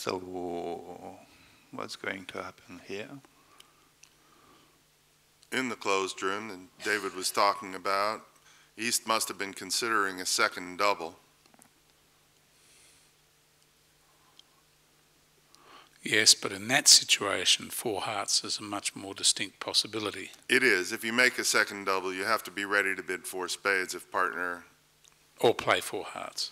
So what's going to happen here? In the closed room that David was talking about, East must have been considering a second double. Yes, but in that situation, 4 hearts is a much more distinct possibility. It is. If you make a second double, you have to be ready to bid 4 spades if partner... Or play 4 hearts.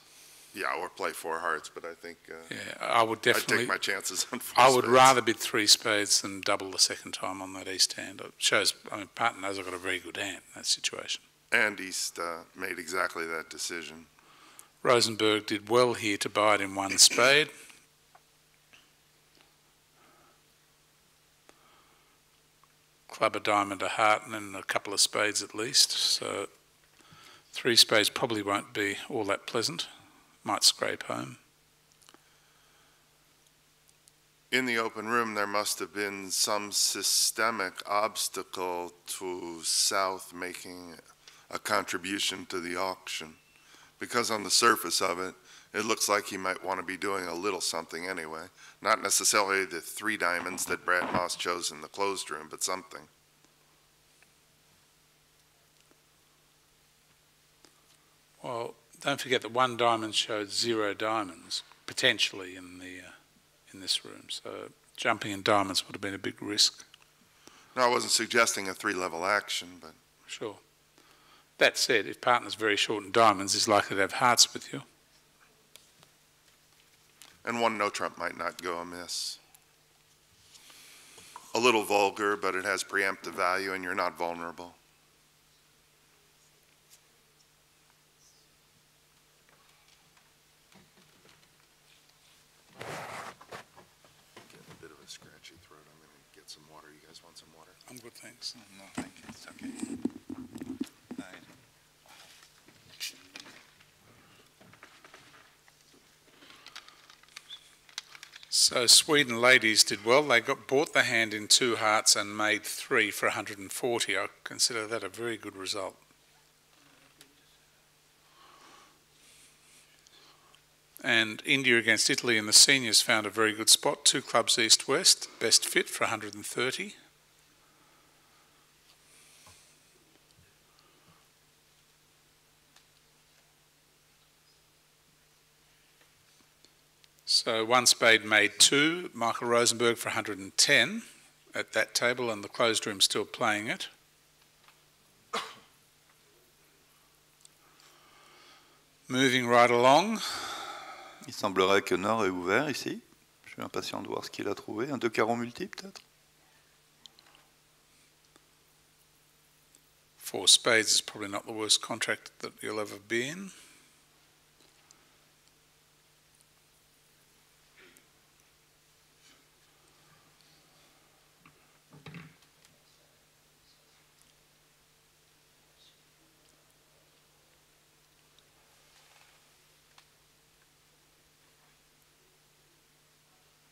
Yeah, or play 4 hearts, but I think... yeah, I would definitely... I'd take my chances on 4 I would spades. rather bid 3 spades than double the second time on that East hand. It shows, I mean, partner knows I've got a very good hand in that situation. And East made exactly that decision. Rosenberg did well here to buy it in 1 spade. Club, a diamond, a heart, and then a couple of spades at least. So 3 spades probably won't be all that pleasant. Might scrape home. In the open room, there must have been some systemic obstacle to South making a contribution to the auction. Because on the surface of it, it looks like he might want to be doing a little something anyway. Not necessarily the 3 diamonds that Brad Moss chose in the closed room, but something. Well, don't forget that 1 diamond showed 0 diamonds, potentially, in this room. So jumping in diamonds would have been a big risk. No, I wasn't suggesting a 3-level action, but... Sure. That said, if partner's very short in diamonds, he's likely to have hearts with you. And 1 no trump might not go amiss. A little vulgar, but it has preemptive value and you're not vulnerable. Getting a bit of a scratchy throat. I'm going to get some water. You guys want some water? I'm good, thanks. No, thank you. It's okay. So Sweden ladies did well. They bought the hand in 2 hearts and made 3 for 140. I consider that a very good result. And India against Italy in the seniors found a very good spot. 2 clubs east-west, best fit for 130. So 1 spade made 2, Michael Rosenberg for 110 at that table, and the closed room still playing it. Moving right along. Il semblerait que Nord est ouvert ici. Je suis impatient de voir ce qu'il a trouvé. Un 2 carreaux multiples peut-être? 4 spades is probably not the worst contract that you'll ever be in.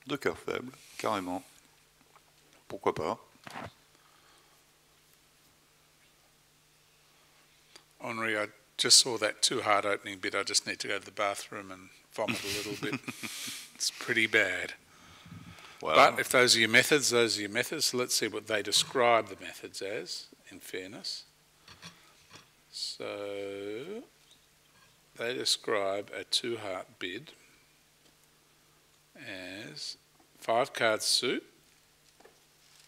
De cœur faible, carrément. Pourquoi pas? Henri, I just saw that 2 heart opening bit. I just need to go to the bathroom and vomit a little bit. It's pretty bad. Well, but if those are your methods, those are your methods. So let's see what they describe the methods as, in fairness. So they describe a 2 heart bid as 5 cards suit,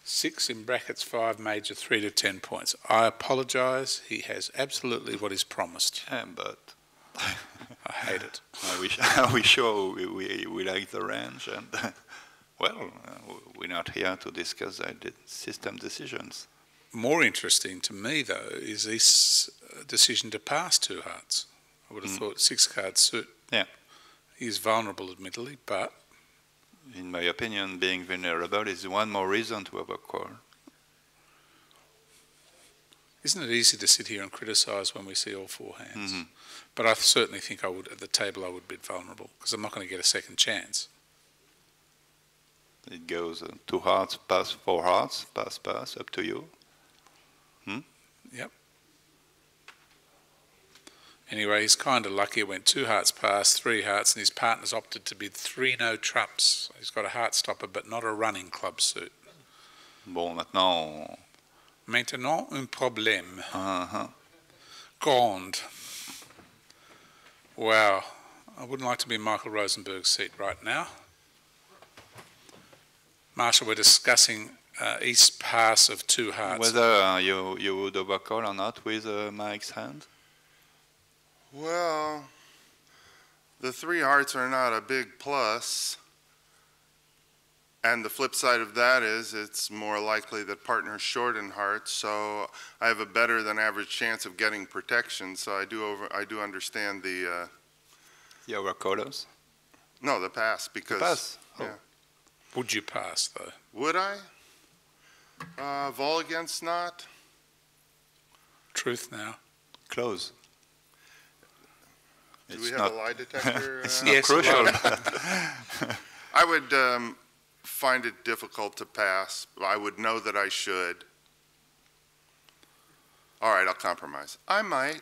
6 in brackets 5 major, 3 to 10 points. I apologise, he has absolutely what he's promised. Yeah, but I hate it. we sure we like the range, and well, we're not here to discuss system decisions. More interesting to me though is this decision to pass 2 hearts. I would have thought 6 cards suit. Yeah, he's vulnerable, admittedly, but in my opinion, being vulnerable is 1 more reason to have a call. Isn't it easy to sit here and criticise when we see all 4 hands? Mm-hmm. But I certainly think I would, at the table, I would bid vulnerable, because I'm not going to get a second chance. It goes 2 hearts, pass, 4 hearts, pass, pass, up to you. Yep. Anyway, he's kind of lucky. It went 2 hearts past, 3 hearts, and his partner's opted to be 3 no trumps. He's got a heart stopper, but not a running club suit. Bon, maintenant... Maintenant, un problème. Uh-huh. Grande. Wow. I wouldn't like to be in Michael Rosenberg's seat right now. Marshall, we're discussing East pass of 2 hearts. Whether you would overcall or not with Mike's hand? Well, the 3 hearts are not a big plus. And the flip side of that is it's more likely that partner's short in hearts, so I have a better than average chance of getting protection. So I do understand the overcallers? No, the pass, because the pass. Oh. Yeah. Would you pass though? Would I? Vol against not. Truth now. Close. Do we have a lie detector? It's not crucial. I would find it difficult to pass. I would know that I should. All right, I'll compromise. I might.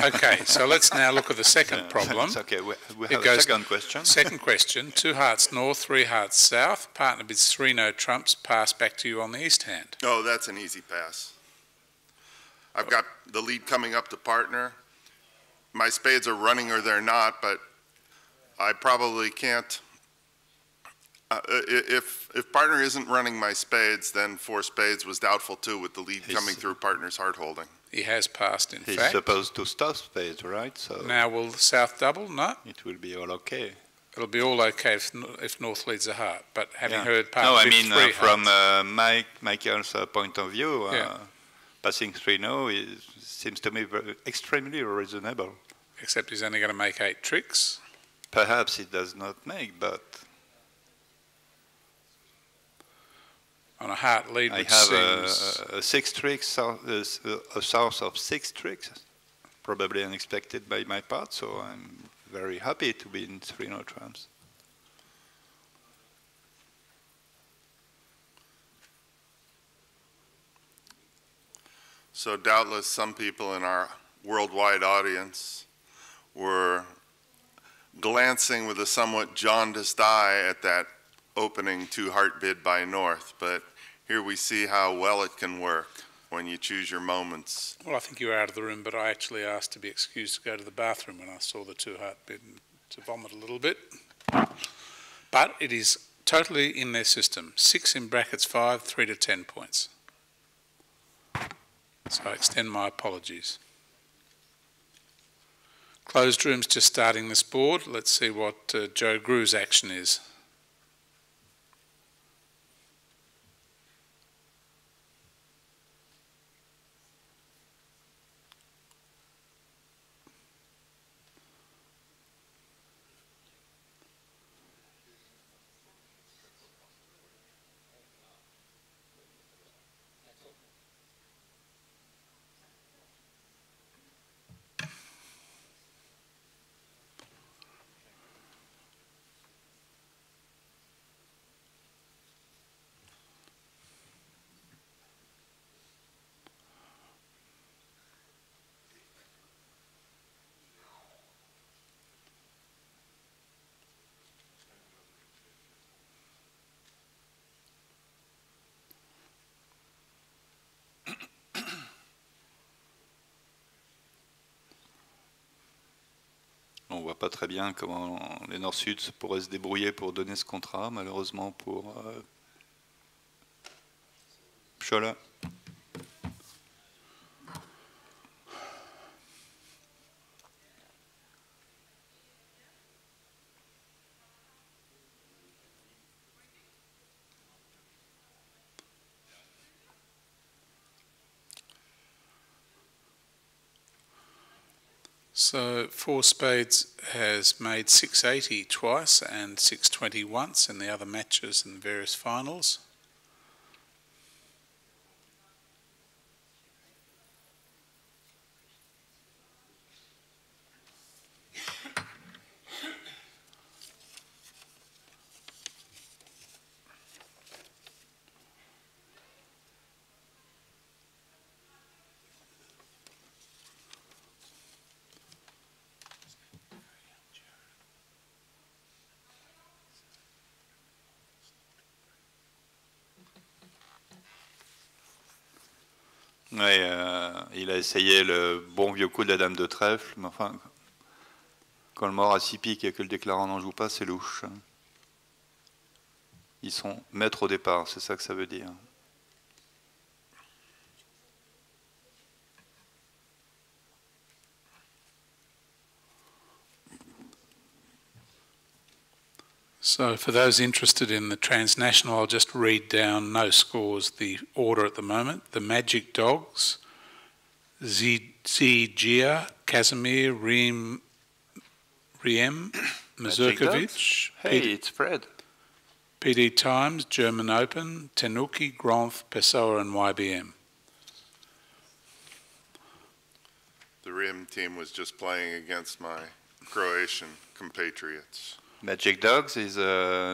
Okay, so let's now look at the second problem. It's okay, we have a second question. Second question, 2 hearts north, 3 hearts south, partner with 3 no trumps, pass back to you on the east hand. Oh, that's an easy pass. I've got the lead coming up to partner. My spades are running or they're not, but I probably can't. If partner isn't running my spades, then 4 spades was doubtful too, with the lead coming through partner's heart holding. He has passed, in fact. He's supposed to stop spades, right? So now will the south double? No. It will be all okay. It'll be all okay if north leads a heart, but having heard partner no, I with mean 3 from hearts. Michael's point of view, passing 3 no seems to me extremely reasonable. Except he's only going to make 8 tricks. Perhaps he does not make, but on a heart lead, I which have seems 6 tricks, a source of 6 tricks, probably unexpected by my part, so I'm very happy to be in 3 no trumps. So doubtless some people in our worldwide audience were glancing with a somewhat jaundiced eye at that opening 2 heart bid by North, but here we see how well it can work when you choose your moments. Well, I think you were out of the room, but I actually asked to be excused to go to the bathroom when I saw the 2 heart bid and to vomit a little bit. But it is totally in their system. 6 in brackets 5, 3 to 10 points. So I extend my apologies. Closed room's just starting this board. Let's see what Joe Grew's action is. On voit pas très bien comment les Nord-Sud pourraient se débrouiller pour donner ce contrat, malheureusement pour Pchola. So 4 spades has made 680 twice and 620 once in the other matches and various finals. Ouais, il a essayé le bon vieux coup de la dame de trèfle, mais enfin, quand le mort a 6 piques et que le déclarant n'en joue pas, c'est louche. Ils sont maîtres au départ, c'est ça que ça veut dire. So for those interested in the transnational, I'll just read down, no scores, the order at the moment. The Magic Dogs, Zigia, Casimir, Riem, Mazurkovic. Hey, it's Fred. PD Times, German Open, Tanuki, Gronth, Pessoa and YBM. The RIM team was just playing against my Croatian compatriots. Magic Dogs is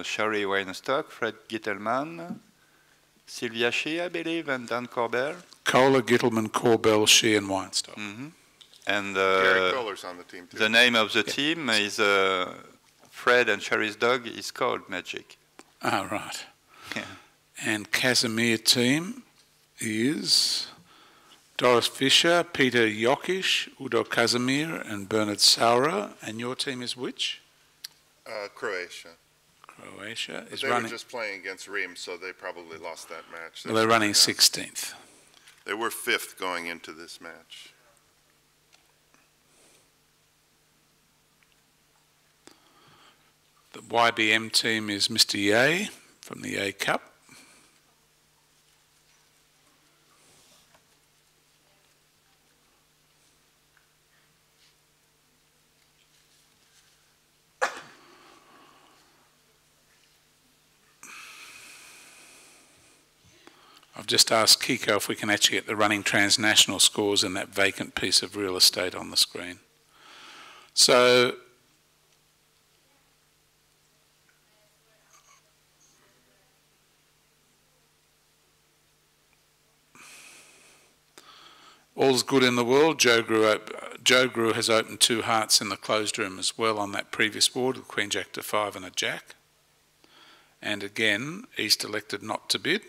Sherry Weinstock, Fred Gittelman, Sylvia Shea, I believe, and Dan Corbell. Kohler, Gittelman, Corbell, Shea and Weinstock. Mm-hmm. And Gary Kohler's on the team too. The name of the team is Fred and Sherry's dog is called Magic. Ah, right. Yeah. And Casimir team is Doris Fischer, Peter Jokic, Udo Casimir and Bernard Saura. And your team is which? Croatia. Croatia is They running. were just playing against Riem, so they probably lost that match. Well, they're running 16th. They were 5th going into this match. The YBM team is Mr. Ye from the A Cup. I've just asked Kiko if we can actually get the running transnational scores in that vacant piece of real estate on the screen. So all's good in the world. Joe Grew has opened 2 hearts in the closed room as well on that previous board, with Queen Jack to 5 and a Jack. And again, East elected not to bid,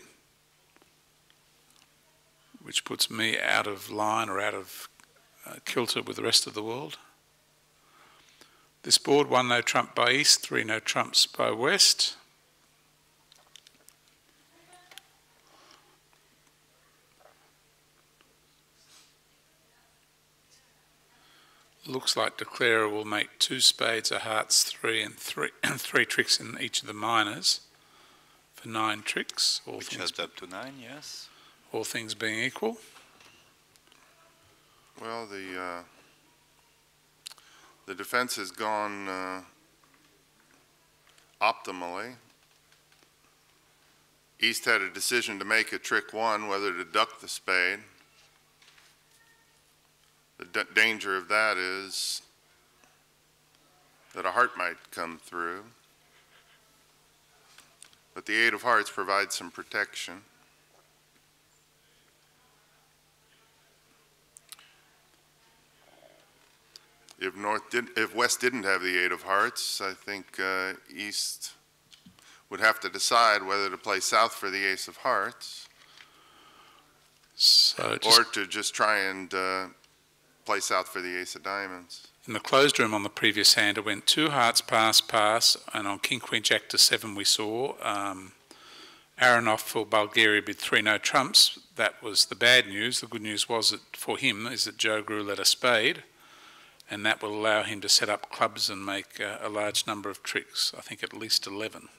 which puts me out of line or out of kilter with the rest of the world. This board, 1 no trump by East, 3 no trumps by West. Looks like declarer will make 2 spades, a hearts, 3 and 3, 3 tricks in each of the minors for 9 tricks. Which adds up to 9, yes. All things being equal. Well, the defense has gone optimally. East had a decision to make at trick 1, whether to duck the spade. The danger of that is that a heart might come through. But the 8 of hearts provides some protection. If West didn't have the 8 of hearts, I think East would have to decide whether to play south for the ace of hearts, or to just try and play south for the ace of diamonds. In the closed room on the previous hand, it went 2 hearts, pass, pass, and on King, Queen, Jack to 7 we saw Aronoff for Bulgaria bid 3 no trumps. That was the bad news. The good news was that for him is that Joe Grew led a spade, and that will allow him to set up clubs and make a large number of tricks, I think at least 11.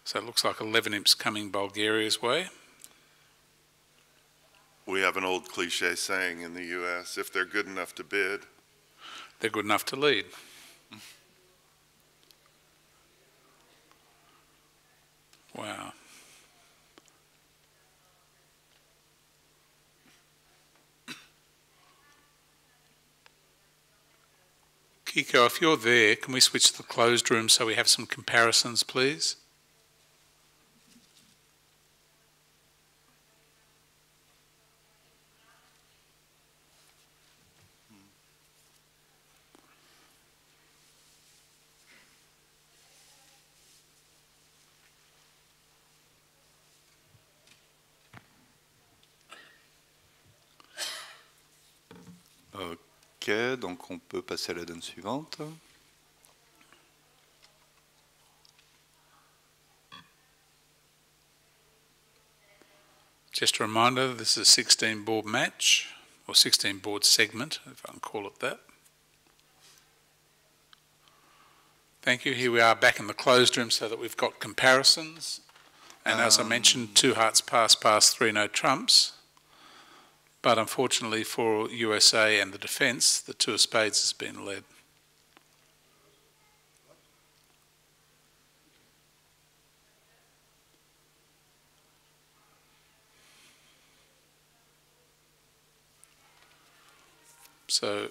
So it looks like 11 imps coming Bulgaria's way. We have an old cliche saying in the US, if they're good enough to bid, they're good enough to lead. Wow. Kiko, if you're there, can we switch to the closed room so we have some comparisons, please? Ok, donc on peut passer à la donne suivante. Just a reminder, this is a 16-board match, or 16-board segment, if I can call it that. Thank you. Here we are back in the closed room so that we've got comparisons. And as I mentioned, 2 hearts pass, 3 no trumps. But unfortunately for USA and the defence, the 2 of spades has been led. So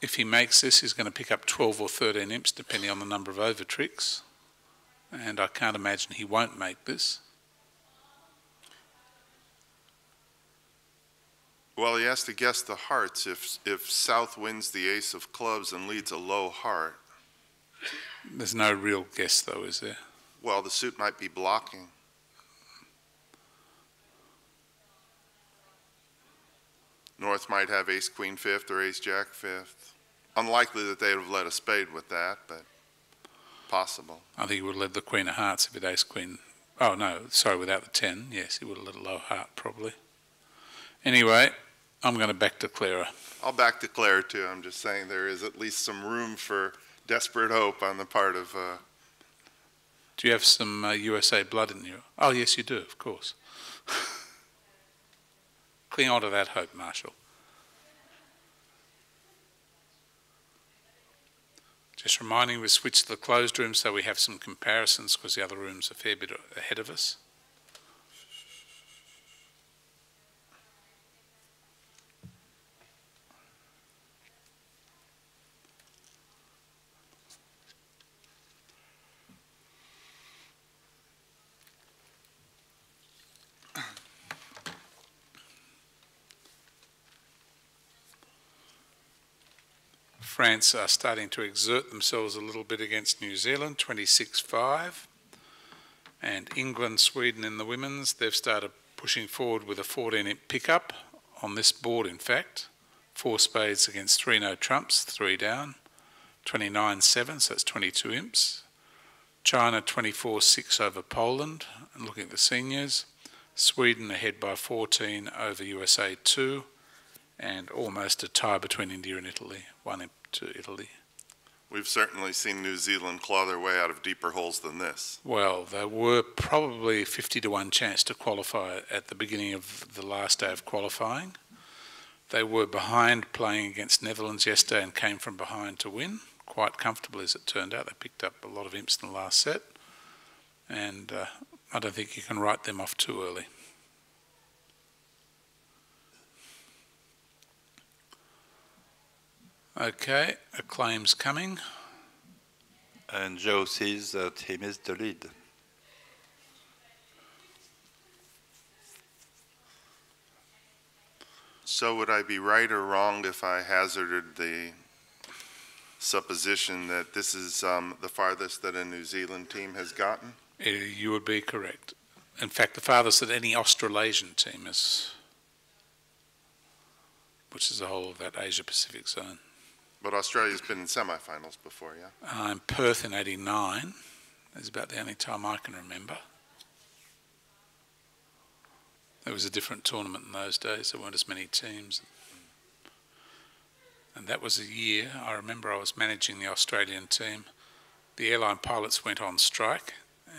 if he makes this, he's going to pick up 12 or 13 imps, depending on the number of over tricks. And I can't imagine he won't make this. Well, he has to guess the hearts. If South wins the ace of clubs and leads a low heart. There's no real guess, though, is there? Well, the suit might be blocking. North might have ace queen fifth or ace jack fifth. Unlikely that they'd have led a spade with that, but possible. I think he would have led the queen of hearts if it ace queen. Oh, no, sorry, without the 10. Yes, he would have led a low heart, probably. Anyway, I'm going to back declare. I'll back declare too. I'm just saying there is at least some room for desperate hope on the part of... Do you have some USA blood in you? Oh, yes, you do, of course. Cling on to that hope, Marshall. Just reminding we switched to the closed room so we have some comparisons because the other room's a fair bit ahead of us. France are starting to exert themselves a little bit against New Zealand, 26-5. And England, Sweden in the women's, they've started pushing forward with a 14-imp pickup on this board, in fact. 4 spades against 3 no trumps, 3 down. 29-7, so that's 22 imps. China 24-6 over Poland. And looking at the seniors, Sweden ahead by 14 over USA2. And almost a tie between India and Italy, 1 imp to Italy. We've certainly seen New Zealand claw their way out of deeper holes than this. Well, there were probably 50-1 chance to qualify at the beginning of the last day of qualifying. They were behind playing against Netherlands yesterday and came from behind to win, quite comfortably as it turned out. They picked up a lot of imps in the last set, and I don't think you can write them off too early. Okay, a claim's coming. And Joe sees that he missed the lead. So would I be right or wrong if I hazarded the supposition that this is the farthest that a New Zealand team has gotten? You would be correct. In fact, the farthest that any Australasian team is, which is the whole of that Asia-Pacific zone. But Australia's been in semifinals before, yeah? Perth in '89 is about the only time I can remember. It was a different tournament in those days. There weren't as many teams. And that was a year, I remember I was managing the Australian team. The airline pilots went on strike,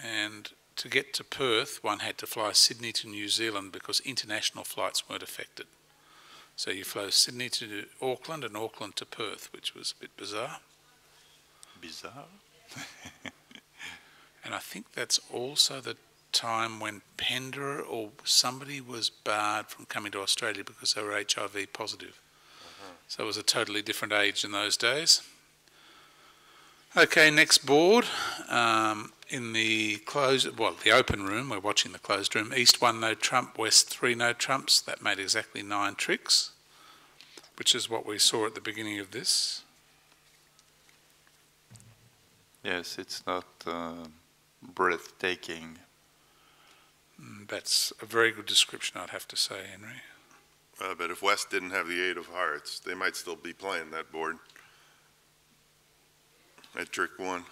and to get to Perth, one had to fly Sydney to New Zealand because international flights weren't affected. So you flew Sydney to Auckland and Auckland to Perth, which was a bit bizarre. Bizarre? And I think that's also the time when Pender or somebody was barred from coming to Australia because they were HIV positive. So it was a totally different age in those days. Okay, next board. In the the open room, we're watching the closed room. East 1 no trump, West 3 no trumps. That made exactly 9 tricks, which is what we saw at the beginning of this. Yes, it's not breathtaking. That's a very good description, I'd have to say, Henry. But if West didn't have the 8 of hearts, they might still be playing that board at trick 1.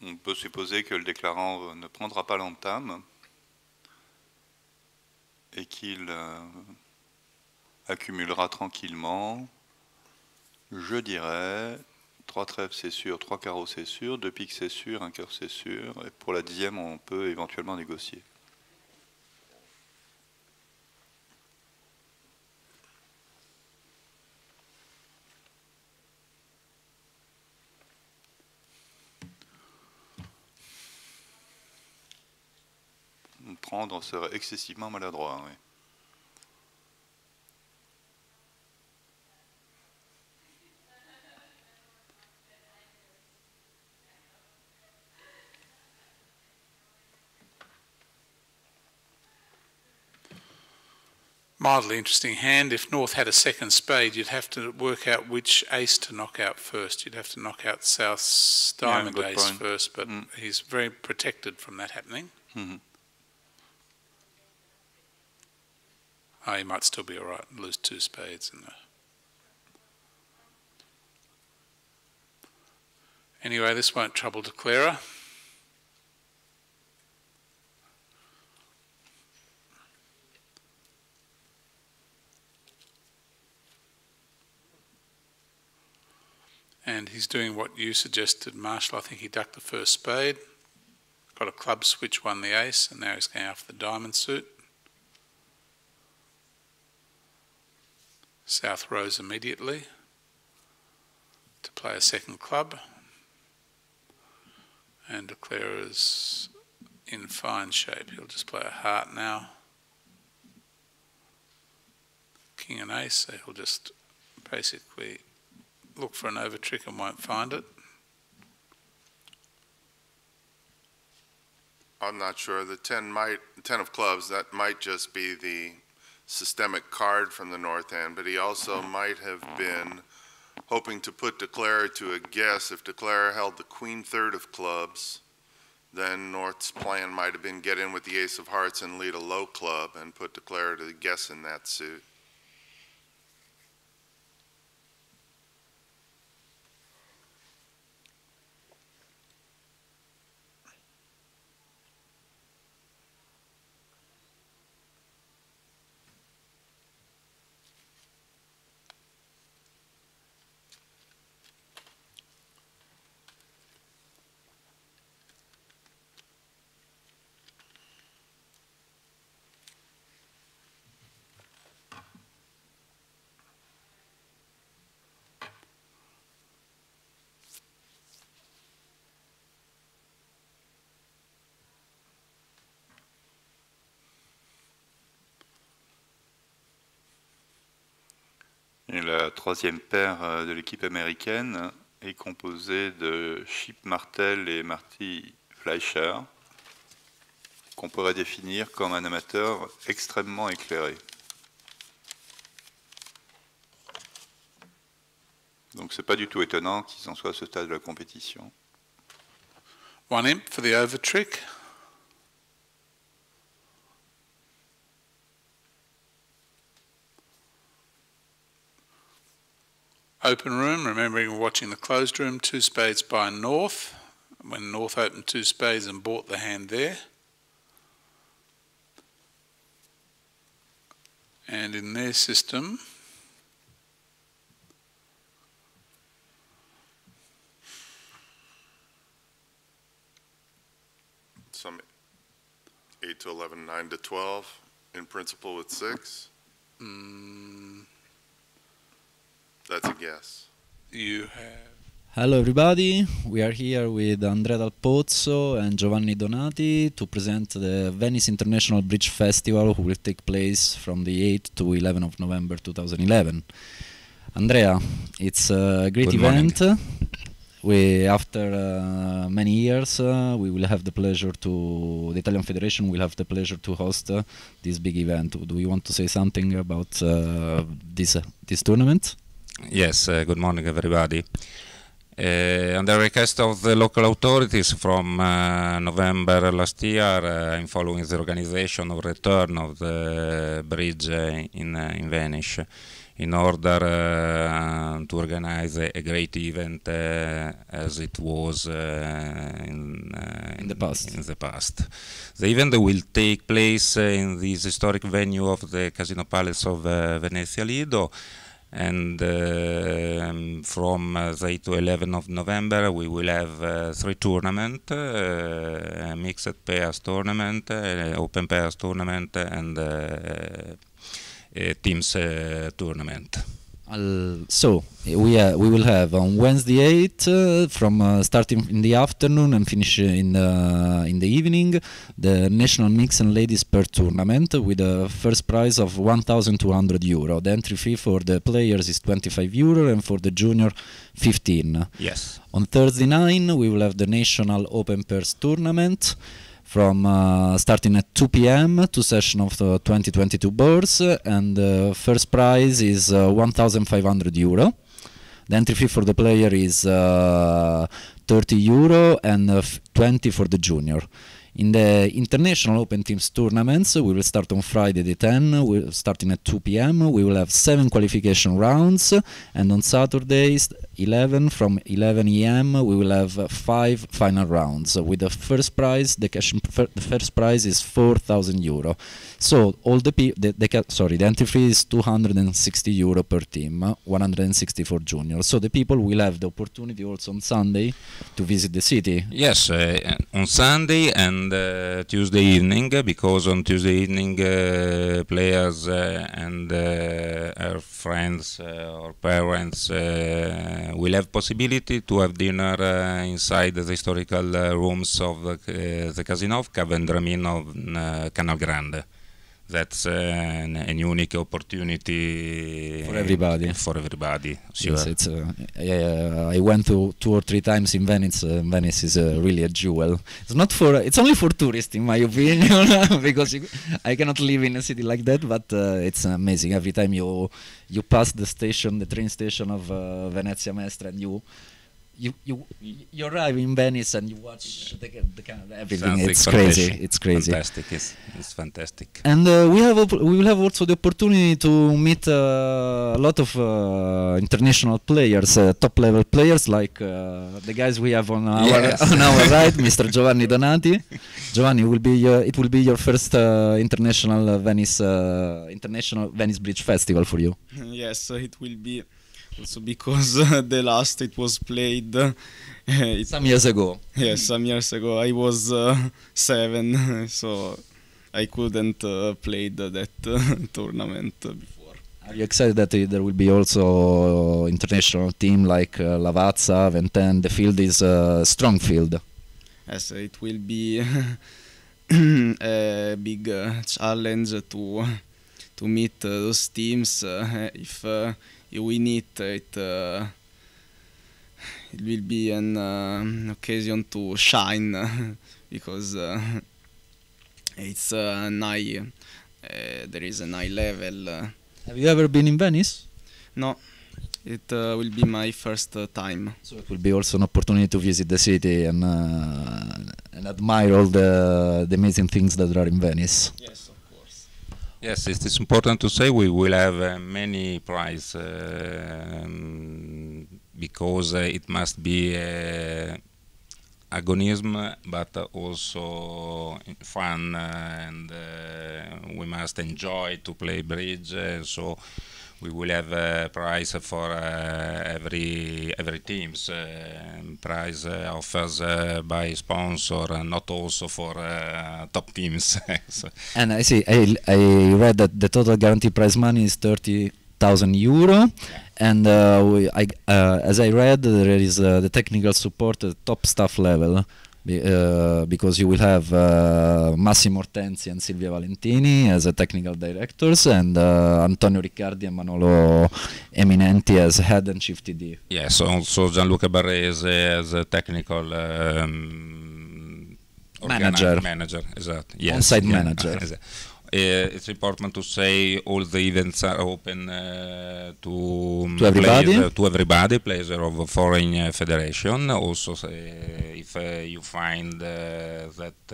On peut supposer que le déclarant ne prendra pas l'entame et qu'il accumulera tranquillement, je dirais, 3 trèfles c'est sûr, 3 carreaux c'est sûr, 2 piques c'est sûr, 1 cœur c'est sûr, et pour la 10e on peut éventuellement négocier. Prendre serait excessivement maladroit, oui. Mildly interesting hand. If North had a second spade, you'd have to work out which ace to knock out first. You'd have to knock out South's diamond ace first, but he's very protected from that happening. Oh, he might still be all right and lose 2 spades. Anyway, this won't trouble declarer. And he's doing what you suggested, Marshall. I think he ducked the first spade, got a club switch, won the ace, and now he's going after the diamond suit. South rose immediately to play a second club, and declarer's in fine shape. He'll just play a heart now. King and ace, so he'll just basically look for an over trick and won't find it. I'm not sure. The 10 of clubs, that might just be the systemic card from the north hand, but he also might have been hoping to put declarer to a guess. If declarer held the queen 3rd of clubs, then North's plan might have been get in with the ace of hearts and lead a low club and put declarer to the guess in that suit. Et la 3e paire de l'équipe américaine est composée de Chip Martel et Marty Fleischer, qu'on pourrait définir comme un amateur extrêmement éclairé. Donc c'est pas du tout étonnant qu'ils en soient à ce stade de la compétition. One imp for the over trick. Open room, remembering we're watching the closed room, 2 spades by North, when North opened 2 spades and bought the hand there. And in their system, some 8 to 11, 9 to 12, in principle with 6. That's a guess. You have Hello everybody, we are here with Andrea Dal Pozzo and Giovanni Donati to present the Venice International Bridge Festival, who will take place from the 8th to 11th of November 2011. Andrea, it's a great event. After many years, we will have the pleasure the Italian Federation will have the pleasure to host this big event. Do you want to say something about this tournament? Yes, good morning everybody. On the request of the local authorities from November last year, I'm following the organization of return of the bridge in Venice in order to organize a great event as it was in the past. The event will take place in this historic venue of the Casino Palace of Venezia Lido. And from the 8th to 11th of November we will have 3 tournaments, a mixed pairs tournament, open pairs tournament and a teams tournament. So we will have on Wednesday 8th from starting in the afternoon and finish in the evening the national mix and ladies per tournament with a first prize of €1,200. The entry fee for the players is €25 and for the junior 15. Yes. On Thursday night we will have the national open pairs tournament from starting at 2 p.m. 2 sessions of the 2022 boards, and the first prize is €1,500. The entry fee for the player is €30 and 20 for the junior. In the international open teams tournaments, we will start on Friday the 10th, starting at 2 p.m. We will have 7 qualification rounds, and on Saturdays 11 from 11 a.m. we will have 5 final rounds. With the first prize, the first prize is €4,000. So all the entry fee is €260 per team, 160 for junior. So the people will have the opportunity also on Sunday to visit the city. Yes, on Sunday and Tuesday evening, because on Tuesday evening players and our friends or parents will have possibility to have dinner inside the historical rooms of the Casino of Vendramino Canal Grande. That's an unique opportunity for everybody. Sure. Yes, it's. I went to 2 or 3 times in Venice. Venice is really a jewel. It's only for tourists, in my opinion, because I cannot live in a city like that. But it's amazing. Every time you pass the train station of Venezia Mestra, and you arrive in Venice and you watch the kind of everything. It's crazy. It's crazy. Fantastic. It's fantastic. And we will have also the opportunity to meet a lot of international players, top level players like the guys we have on our right, Mr. Giovanni Donati. Giovanni, it will be your first international Venice Bridge Festival for you. Yes, it will be. Also because the last it was played some years ago. Yes, some years ago. I was 7, so I couldn't play that tournament before. Are you excited that there will be also international team like Lavazza, Venten? The field is a strong field. Yes, it will be a big challenge to meet those teams. If we need it will be an occasion to shine because it's there is an high level. Have you ever been in Venice? No, it will be my first time. So it will be also an opportunity to visit the city and admire all the amazing things that are in Venice. Yes, of course. Yes, it is important to say we will have many prizes because it must be agonism, but also fun, and we must enjoy to play bridge. So we will have a prize for every teams. Prize offers by sponsor, not also for top teams. So. And I see. I read that the total guarantee prize money is €30,000, And as I read, there is the technical support at top staff level, because you will have Massimo Ortenzi and Silvia Valentini as technical directors, and Antonio Riccardi and Manolo Eminenti as head and chief TD. Yes, also Gianluca Barrese as a technical manager, exactly. Yes, on-site manager. It's important to say all the events are open to everybody, pleasure of foreign federation. Also, if you find that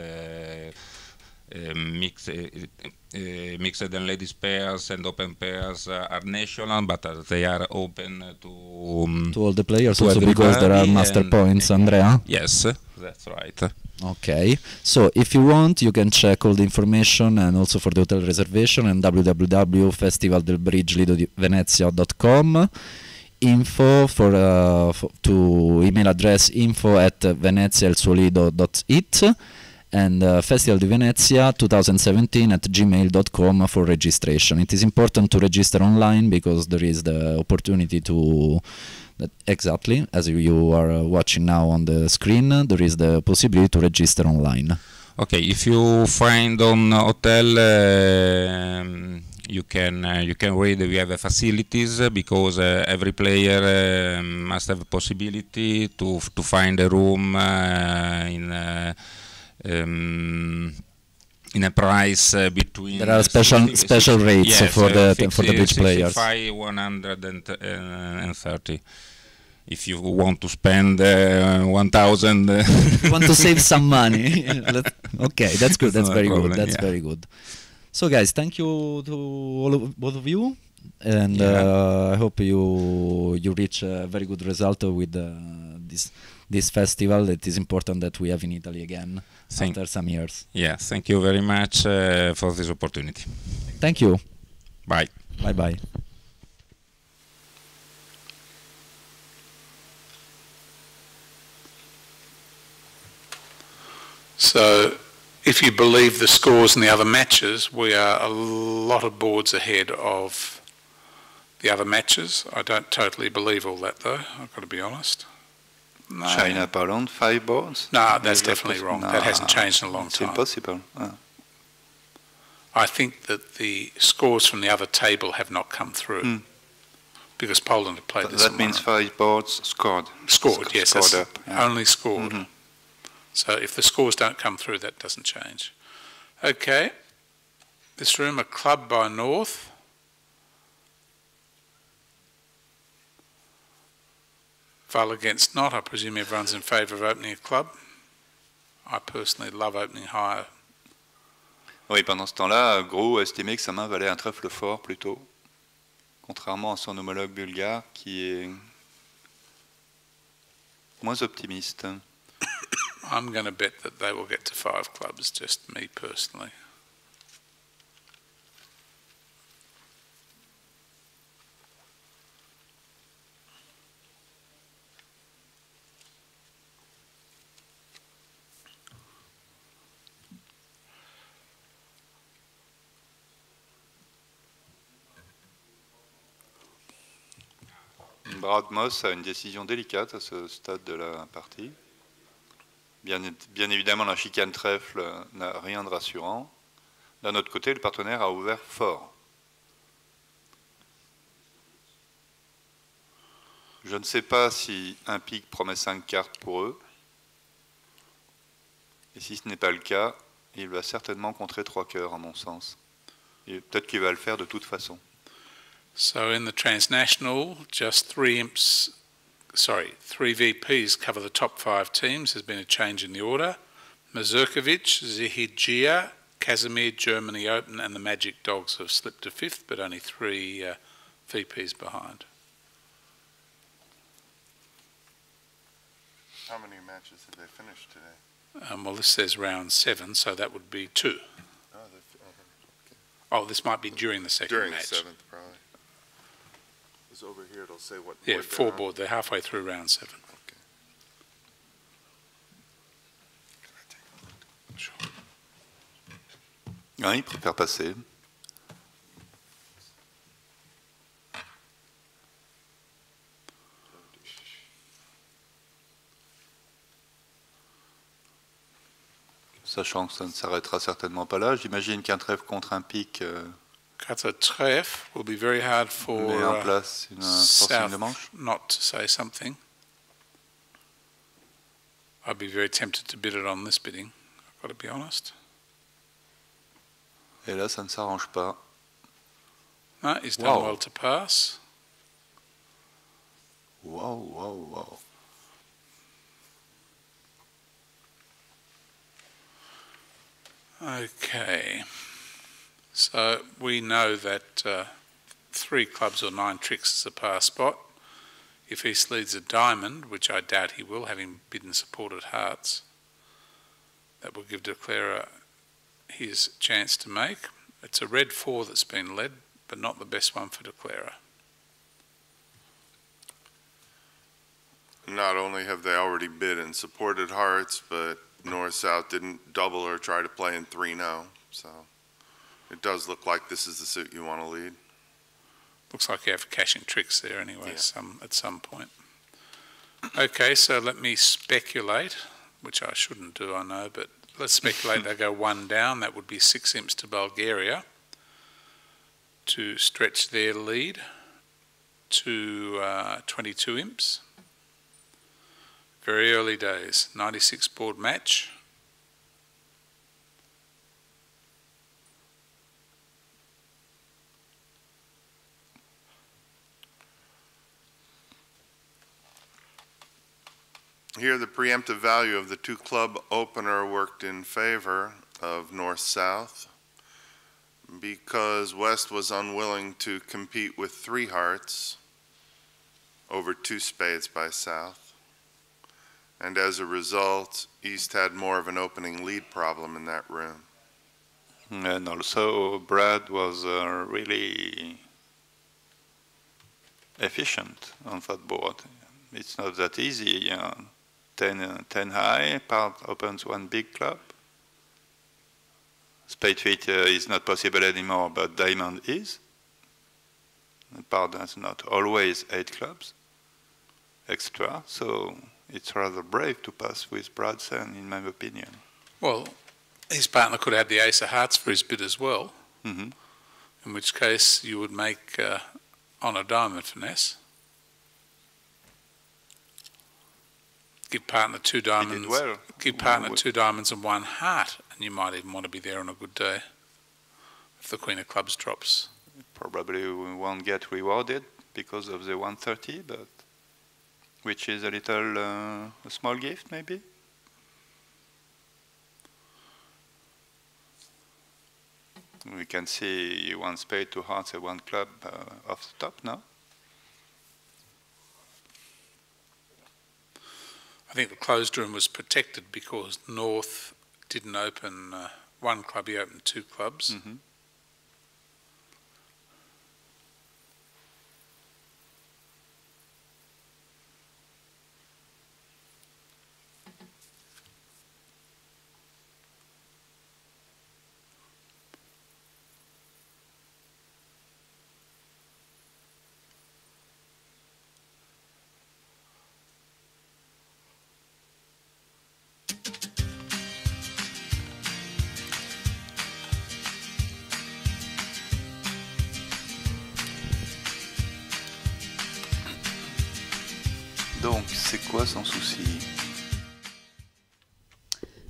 mixed and ladies pairs and open pairs are national, but they are open to all the players, also because there are master points, Andrea? Yes, that's right. Okay, so if you want, you can check all the information and also for the hotel reservation on www.festivaldelbrigelidovenezia.com. Info to email address info@veneziaelsuolido.it, and Festival di Venezia 2017 at gmail.com for registration. It is important to register online because there is the opportunity to exactly as you are watching now on the screen, there is the possibility to register online. Okay, if you find on hotel, you can read. We have facilities because every player must have a possibility to find a room in a price between. There are special rates for the bridge players. 130. If you want to spend 1,000, you want to save some money. Okay, that's good. That's very good. That's very good. So, guys, thank you to both of you, and I hope you reach a very good result with this festival. It is important that we have in Italy again after some years. Yeah, thank you very much for this opportunity. Thank you. Bye. Bye bye. So, if you believe the scores in the other matches, we are a lot of boards ahead of the other matches. I don't totally believe all that, though. I've got to be honest. No. China, Poland, 5 boards? No, that's definitely wrong. No, that hasn't changed in a long time. It's impossible. I think that the scores from the other table have not come through because Poland have played this. That means 5 boards scored. Scored, yes. Scored up. Yeah. Only scored. So if the scores don't come through, that doesn't change. Okay. This room, a club by North. Val against not. I presume everyone's in favour of opening a club. I personally love opening higher. Oui, pendant ce temps-là, Gros estimait que sa main valait un trèfle fort plutôt, contrairement à son homologue bulgare qui est moins optimiste. I'm going to bet that they will get to 5 clubs, just me personally. Brad Moss a une décision délicate à ce stade de la partie. Bien évidemment, la chicane trèfle n'a rien de rassurant. D'un autre côté, le partenaire a ouvert fort. Je ne sais pas si un pic promet 5 cartes pour eux. Et si ce n'est pas le cas, il va certainement contrer 3 cœurs, à mon sens. Et peut-être qu'il va le faire de toute façon. So in the transnational, just 3 VPs cover the top 5 teams. There's been a change in the order. Mazurkovic, Zihidjia, Casimir, Germany Open, and the Magic Dogs have slipped to 5th, but only 3 VPs behind. How many matches did they finish today? Well, this says round 7, so that would be 2. Oh, this might be during the second match. During the 7th, probably. Because over here it'll say what Yeah, board 4 board. They're halfway through round 7. Okay. Sure. Ah, il préfère passer. sachant que ça ne s'arrêtera certainement pas là. J'imagine qu'un trèfle contre un pic Cut a trèfle will be very hard for met en place un forcing de manche. not to say something. I'd be very tempted to bid it on this bidding, I've got to be honest. Et là, ça ne s'arrange pas. No, he's done well to pass. Wow, wow, wow. Okay, so we know that 3 clubs or 9 tricks is a par spot. If he leads a diamond, which I doubt he will, having bidden supported hearts, that will give Declarer his chance to make. It's a red 4 that's been led, but not the best one for Declarer. Not only have they already bid and supported hearts, but North-South didn't double or try to play in 3-0, so it does look like this is the suit you want to lead. Looks like you have cashing tricks there anyway, at some point. Okay, so let me speculate, which I shouldn't do, I know, but let's speculate they go 1 down. That would be 6 imps to Bulgaria to stretch their lead to 22 imps. Very early days, 96 board match. Here, the preemptive value of the 2-club opener worked in favor of North-South because West was unwilling to compete with 3 hearts over 2 spades by South. And as a result, East had more of an opening lead problem in that room. And also, Brad was really efficient on that board. It's not that easy. 10 high, part opens 1 big club. Spade feet is not possible anymore, but diamond is. The part has not always 8 clubs extra, so it's rather brave to pass with Brad's hand, in my opinion. Well, his partner could have the ace of hearts for his bid as well, in which case you would make on a diamond finesse. Give partner 2 diamonds. Well. Give partner 2 diamonds and 1 heart, and you might even want to be there on a good day if the Queen of Clubs drops. Probably we won't get rewarded because of the 130, but which is a little a small gift, maybe. We can see 1 spade, 2 hearts, and 1 club off the top now. I think the closed room was protected because North didn't open 1 club, he opened 2 clubs. Donc, c'est quoi son souci?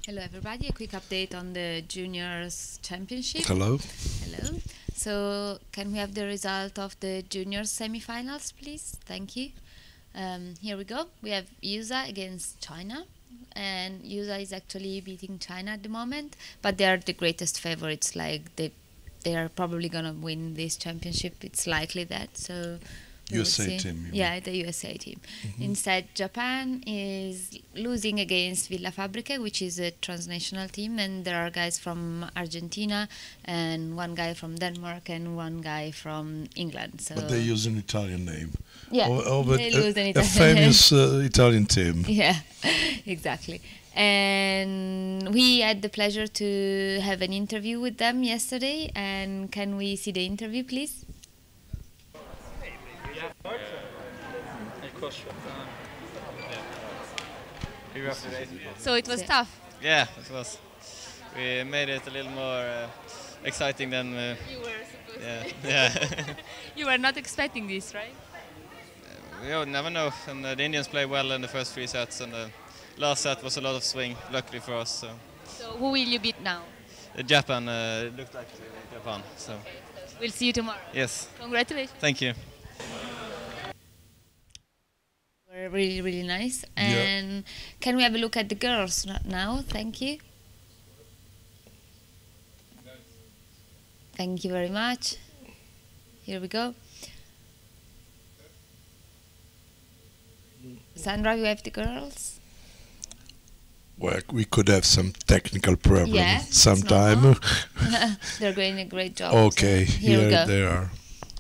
Hello everybody, a quick update on the Juniors Championship. Hello. Hello. So, can we have the result of the Juniors semi-finals, please? Thank you. Here we go. We have USA against China. And USA is actually beating China at the moment. But they are the greatest favorites. Like, they are probably going to win this championship. It's likely that. So... USA team. Yeah, the USA team. Instead, Japan is losing against Villa Fabriche, which is a transnational team, and there are guys from Argentina, and 1 guy from Denmark, and 1 guy from England. So but they use an Italian name. Yeah, they use an Italian a famous Italian team. Yeah, exactly. And we had the pleasure to have an interview with them yesterday, and can we see the interview, please? So it was tough. Yeah, it was. we made it a little more exciting than you were supposed to. yeah. You were not expecting this, right? You never know. And the Indians played well in the first 3 sets, and the last set was a lot of swing, luckily for us. So who will you beat now? Japan, it looked like Japan. So we'll see you tomorrow. Yes. Congratulations. Thank you. Were really, really nice. And can we have a look at the girls now? Thank you. Thank you very much. Here we go. Sandra, you have the girls? Well, we could have some technical problem sometime. They're doing a great job. Okay, so here we go. They are.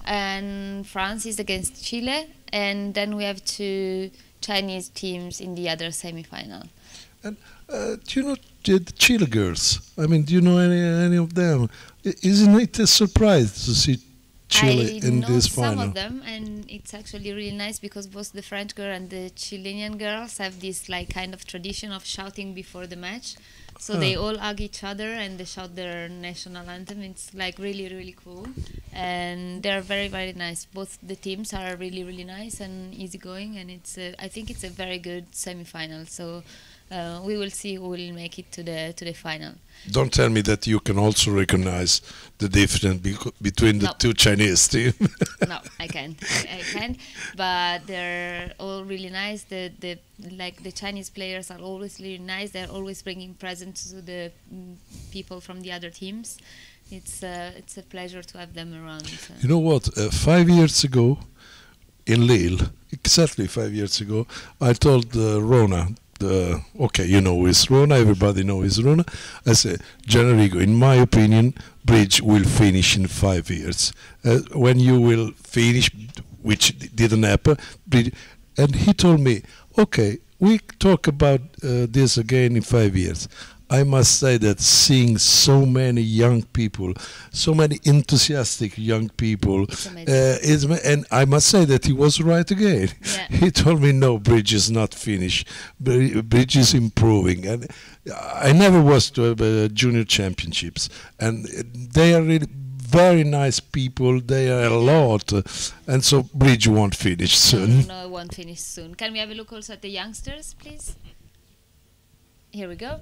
And France is against Chile, and then we have 2 Chinese teams in the other semi-final. And do you know the Chile girls? I mean, do you know any of them? Isn't it a surprise to see Chile in this final? I know some of them, and it's actually really nice because both the French girl and the Chilean girls have this like kind of tradition of shouting before the match. So they all hug each other and they shout their national anthem. It's like really, really cool, and they're very, very nice. Both the teams are really, really nice and easygoing, and it's I think it's a very good semi-final. So we will see who will make it to the final. Don't tell me that you can also recognize the difference between the 2 Chinese teams. No, I can't. I can't. But they're all really nice. The Chinese players are always really nice. They're always bringing presents to the people from the other teams. It's a pleasure to have them around. So. You know what? 5 years ago, in Lille, exactly 5 years ago, I told Rona. Okay, you know it's Rona, everybody knows it's Rona. I said, Gianrico, in my opinion, bridge will finish in 5 years. When you will finish, which didn't happen, and he told me, okay, we talk about this again in 5 years. I must say that seeing so many young people, so many enthusiastic young people, and I must say that he was right again. Yeah. He told me, no, bridge is not finished. Bridge is improving. And I never was to junior championships. And they are really very nice people. They are a lot. And so bridge won't finish soon. No, it won't finish soon. Can we have a look also at the youngsters, please? Here we go.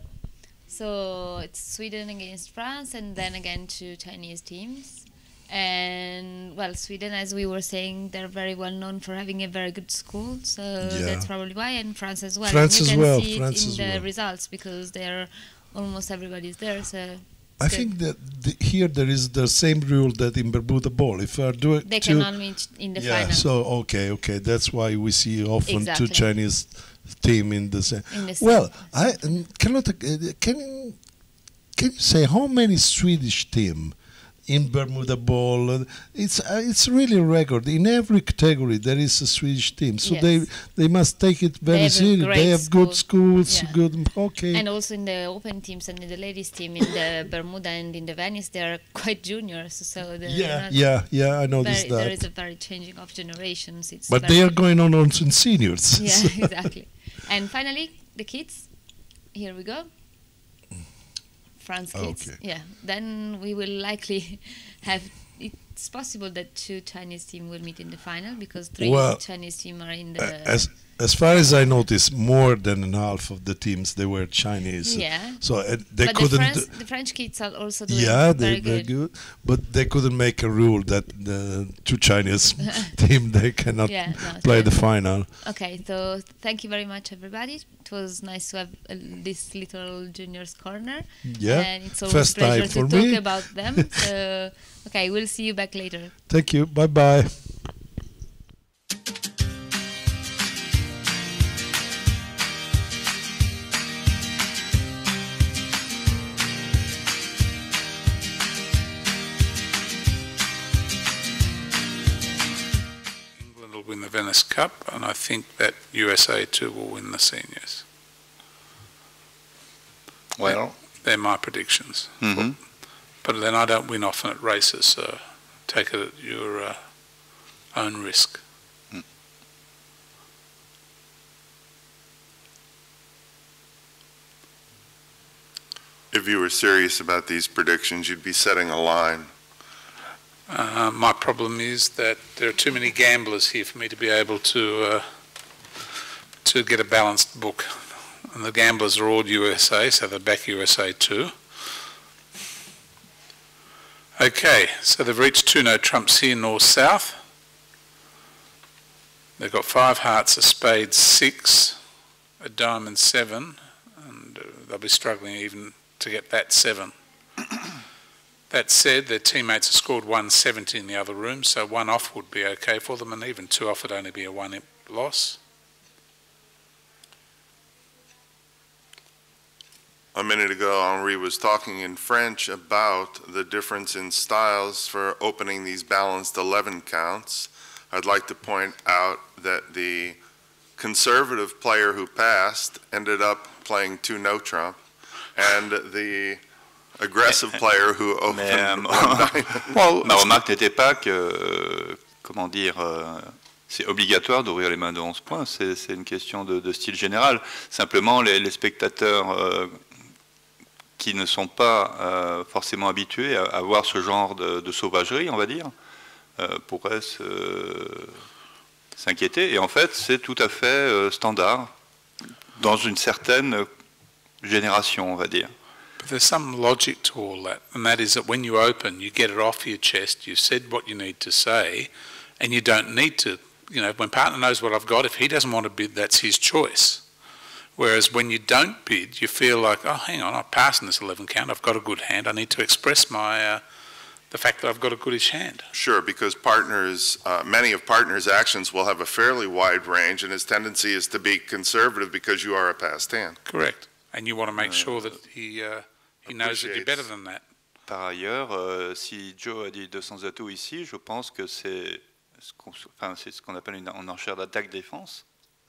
So it's Sweden against France, and then again 2 Chinese teams. And well, Sweden, as we were saying, they're very well known for having a very good school, so that's probably why. And France as well. France as well. You can see it in the results because they're almost everybody's there. So I think that here there is the same rule that in Bermuda Bowl. If they cannot meet in the final. So okay, that's why we see often 2 Chinese team in the same. Well, Carlotta, can you say how many Swedish team in Bermuda Bowl? It's really a record. In every category there is a Swedish team, so they must take it very seriously. They have good schools, and also in the open teams and in the ladies team in the Bermuda and in the Venice, they are quite juniors. So I noticed that there is a very changing of generations. But they are going on in seniors. Yeah, exactly. And finally, the kids. Here we go. France kids. Okay. Yeah. Then we will likely have. It's possible that 2 Chinese teams will meet in the final because 3 Chinese teams are in the. As far as I noticed, more than half of the teams they were Chinese. Yeah. So they couldn't. The French kids are also doing very good. But they couldn't make a rule that the 2 Chinese team they cannot play the final. Okay, so thank you very much, everybody. It was nice to have this little juniors corner. Yeah. And it's always a pleasure to talk about them. So, okay, we'll see you back later. Thank you. Bye bye. Win the Venice Cup, and I think that USA2 will win the seniors. Well, they're my predictions. But then I don't win often at races, so take it at your own risk. if you were serious about these predictions, you'd be setting a line. My problem is that there are too many gamblers here for me to be able to get a balanced book. And the gamblers are all USA, so they back USA2. Okay, so they've reached 2 no trumps here, north-south. They've got 5 hearts, a spade 6, a diamond 7, and they'll be struggling even to get that 7. That said, their teammates have scored 170 in the other room, so 1 off would be okay for them, and even 2 off would only be a 1 loss. A minute ago, Henri was talking in French about the difference in styles for opening these balanced 11 counts. I'd like to point out that the conservative player who passed ended up playing 2 no trump, and the aggressive player who opened ma remarque n'était pas que, comment dire, c'est obligatoire d'ouvrir les mains de 11 points, c'est une question de style général. Simplement, les spectateurs qui ne sont pas forcément habitués à voir ce genre de sauvagerie, on va dire, pourraient s'inquiéter. Et en fait, c'est tout à fait standard dans une certaine génération, on va dire. But there's some logic to all that, and that is that when you open, you get it off your chest, you've said what you need to say, and you don't need to, you know, when partner knows what I've got, if he doesn't want to bid, that's his choice. Whereas when you don't bid, you feel like, oh, hang on, I've passed in this 11 count, I've got a good hand, I need to express my the fact that I've got a goodish hand. Sure, because partners, many of partners' actions will have a fairly wide range, and his tendency is to be conservative because you are a passed hand. Correct. And you want to make sure that he knows that you're better than that. Par ailleurs, si Joe a dit 200 atouts ici, je pense que c'est ce qu'on appelle une enchère d'attaque-défense.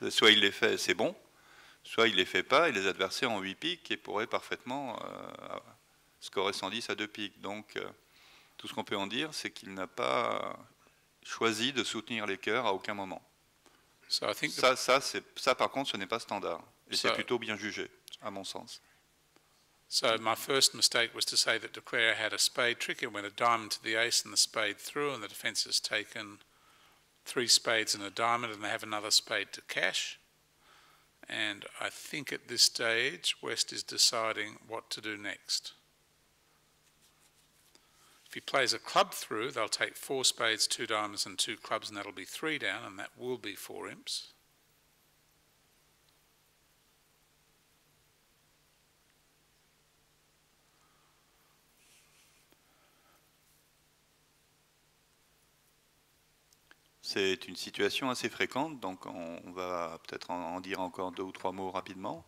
Soit il les fait, c'est bon, soit il les fait pas, et les adversaires ont 8 piques et pourraient parfaitement scorer 110 à 2 piques. Donc, tout ce qu'on peut en dire, c'est qu'il n'a pas choisi de soutenir les cœurs à aucun moment. So I think ça, par contre, ce n'est pas standard. Et c'est plutôt bien jugé, à mon sens. So my first mistake was to say that de Cler had a spade trick. It went a diamond to the ace and the spade through, and the defence has taken 3 spades and a diamond, and they have another spade to cash. And I think at this stage, West is deciding what to do next. If he plays a club through, they'll take 4 spades, 2 diamonds and 2 clubs, and that'll be 3 down, and that will be 4 imps. C'est une situation assez fréquente, donc on va peut-être en dire encore 2 ou 3 mots rapidement.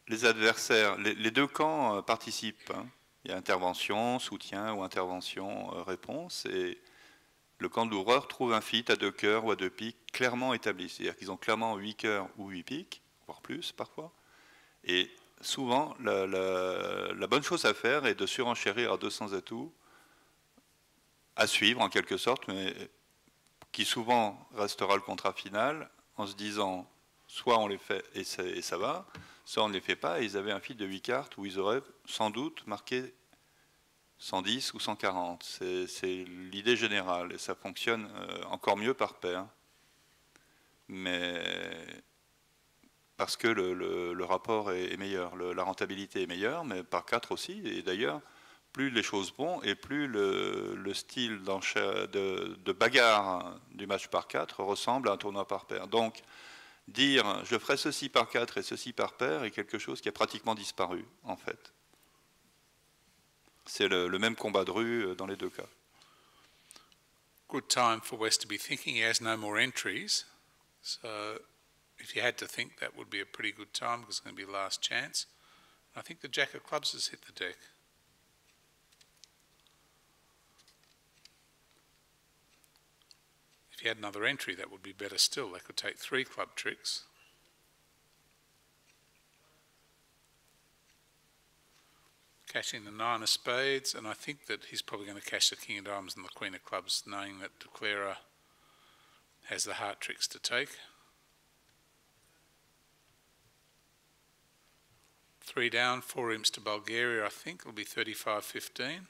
Les adversaires, les 2 camps participent. Hein. Il y a intervention, soutien ou intervention, réponse. Et le camp de l'ouvreur trouve un fit à 2 cœurs ou à 2 piques clairement établi. C'est-à-dire qu'ils ont clairement 8 cœurs ou 8 piques, voire plus parfois. Et souvent, la bonne chose à faire est de surenchérir à 200 atouts, à suivre en quelque sorte, mais qui souvent restera le contrat final, en se disant soit on les fait et ça va, soit on ne les fait pas, et ils avaient un fil de 8 cartes où ils auraient sans doute marqué 110 ou 140. C'est l'idée générale, et ça fonctionne encore mieux par paire. Mais parce que le rapport est meilleur, la rentabilité est meilleure, mais par 4 aussi, et d'ailleurs, plus les choses vont et plus le style de bagarre du match par 4 ressemble à un tournoi par paire. Donc, dire je ferai ceci par 4 et ceci par paire est quelque chose qui a pratiquement disparu, en fait. C'est le même combat de rue dans les 2 cas. Good time for West to be thinking. He has no more entries. So, if you had to think, that would be a pretty good time because it's going to be the last chance. I think the Jack of Clubs has hit the deck. If you had another entry, that would be better still. They could take 3 club tricks. Cashing the 9 of spades, and I think that he's probably going to cash the King of Diamonds and the Queen of Clubs, knowing that de Cler has the heart tricks to take. 3 down, 4 imps to Bulgaria, I think. It'll be 35-15.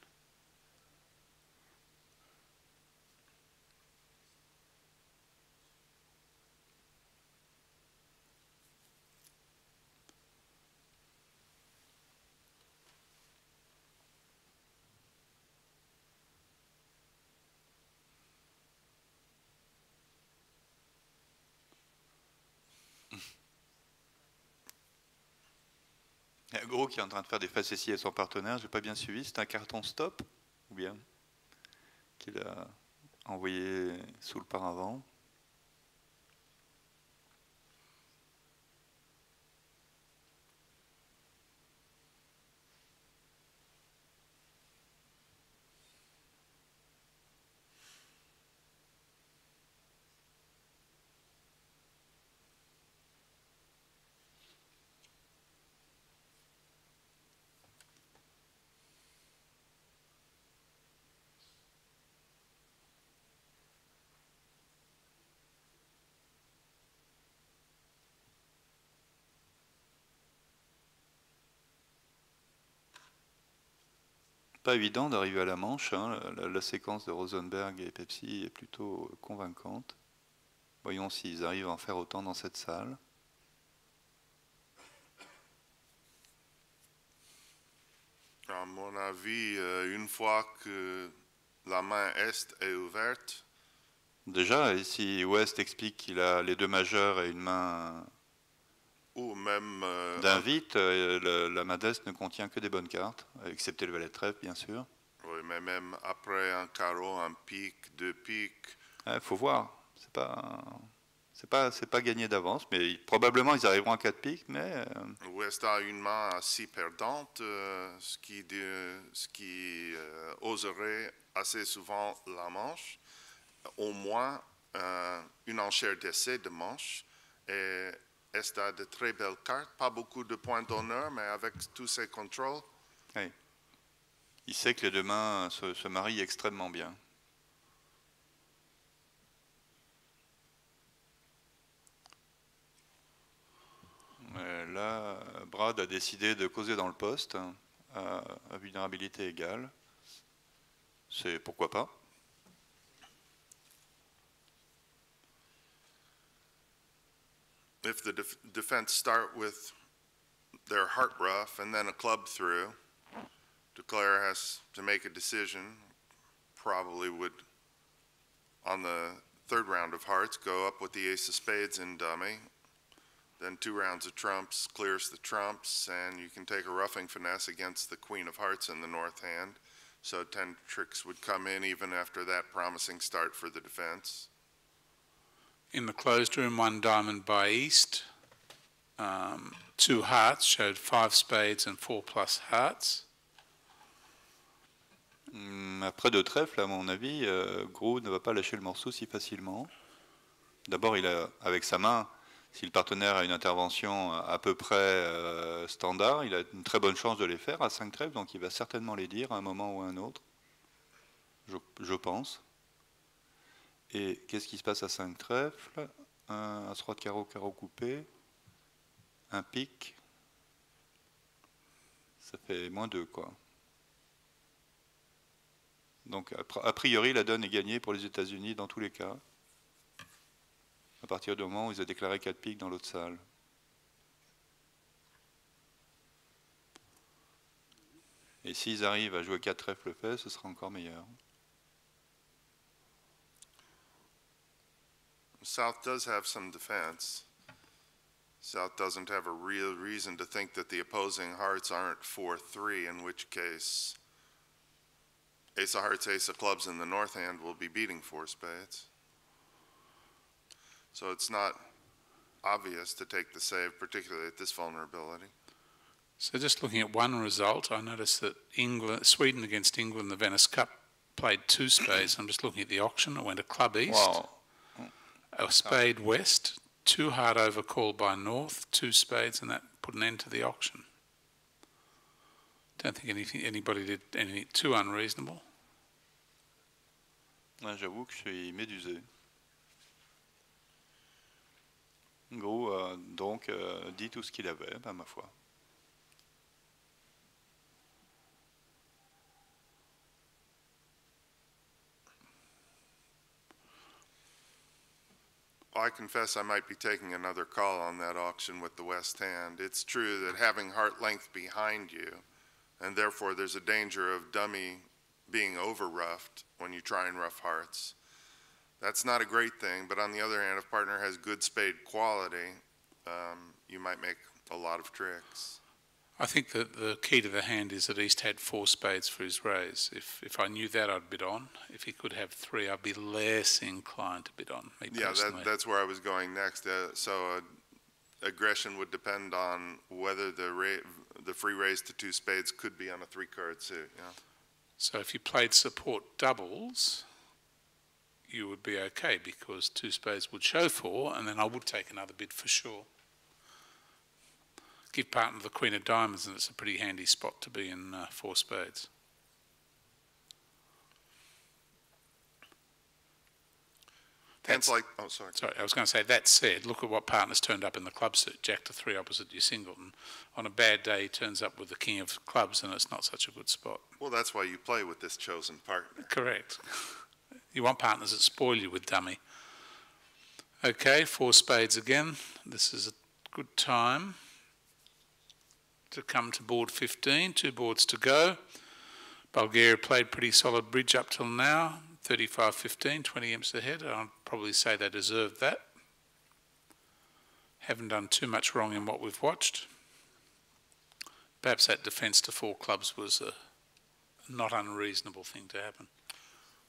Il y a Gros qui est en train de faire des facéties à son partenaire, j'ai pas bien suivi, c'est un carton stop ou bien qu'il a envoyé sous le paravent. Pas évident d'arriver à la manche, hein. La séquence de Rosenberg et Pepsi est plutôt convaincante. Voyons s'ils arrivent à en faire autant dans cette salle. À mon avis, une fois que la main Est est ouverte. Déjà, et si West explique qu'il a les deux majeurs et une main ou même d'invite, la main d'Est ne contient que des bonnes cartes, excepté le valet de trèfle, bien sûr. Oui, mais même après un carreau, un pique, deux piques. Il faut voir. C'est pas gagné d'avance, mais probablement ils arriveront à 4 piques, mais... West a une main assez perdante, ce qui oserait assez souvent la manche. Au moins une enchère d'essai de manche. Et Est a de très belles cartes, pas beaucoup de points d'honneur, mais avec tous ses contrôles. Oui. Il sait que les deux mains se marient extrêmement bien. Là, Brad a décidé de causer dans le poste à vulnérabilité égale. C'est pourquoi pas. If the defense start with their heart ruff and then a club through, declare has to make a decision, probably would, on the third round of hearts, go up with the ace of spades in dummy. Then 2 rounds of trumps clears the trumps, and you can take a roughing finesse against the queen of hearts in the north hand. So 10 tricks would come in even after that promising start for the defense. In the closed room, 1 diamond by East, 2 hearts showed 5 spades and 4 plus hearts. Après 2 trèfles, à mon avis, Gros ne va pas lâcher le morceau si facilement. D'abord, il a, avec sa main, si le partenaire a une intervention à peu près standard, il a une très bonne chance de les faire à 5 trèfles, donc il va certainement les dire à un moment ou à un autre, je pense. Et qu'est-ce qui se passe à 5 trèfles? Un As-Roi de carreau, carreau coupé, un pique, ça fait -2, quoi. Donc, a priori, la donne est gagnée pour les États-Unis dans tous les cas, à partir du moment où ils ont déclaré 4 piques dans l'autre salle. Et s'ils arrivent à jouer 4 trèfles fait, ce sera encore meilleur. South does have some defense. South doesn't have a real reason to think that the opposing hearts aren't 4-3, in which case ace of hearts, ace of clubs in the north hand will be beating 4 spades. So it's not obvious to take the save, particularly at this vulnerability. So just looking at one result, I noticed that Sweden against England, the Venice Cup, played 2 spades. I'm just looking at the auction. It went a club east. Wow. A spade west, 2 heart over called by north, 2 spades, and that put an end to the auction. Don't think anybody did anything too unreasonable. J'avoue que je suis médusé. Gros, donc, dit tout ce qu'il avait, ma foi. I confess I might be taking another call on that auction with the West Hand. It's true that having heart length behind you, and therefore there's a danger of dummy being over-roughed when you try and rough hearts. That's not a great thing, but on the other hand, if partner has good spade quality, you might make a lot of tricks. I think that the key to the hand is that East had 4 spades for his raise. If I knew that, I'd bid on. If he could have 3, I'd be less inclined to bid on, me Yeah, personally. that's where I was going next. So aggression would depend on whether the free raise to 2 spades could be on a 3-card suit. Yeah. So if you played support doubles, you would be okay because 2 spades would show 4, and then I would take another bid for sure. Give partner the Queen of Diamonds, and it's a pretty handy spot to be in 4 spades. That's like, oh, sorry. Sorry, I was going to say, that said, look at what partner's turned up in the club suit. Jack to 3 opposite your singleton. On a bad day, he turns up with the King of Clubs, and it's not such a good spot. Well, that's why you play with this chosen partner. Correct. You want partners that spoil you with dummy. Okay, 4 spades again. This is a good time to come to board 15, 2 boards to go. Bulgaria played pretty solid bridge up till now, 35-15, 20 imps ahead. I'd probably say they deserved that. Haven't done too much wrong in what we've watched. Perhaps that defence to 4 clubs was a not unreasonable thing to happen.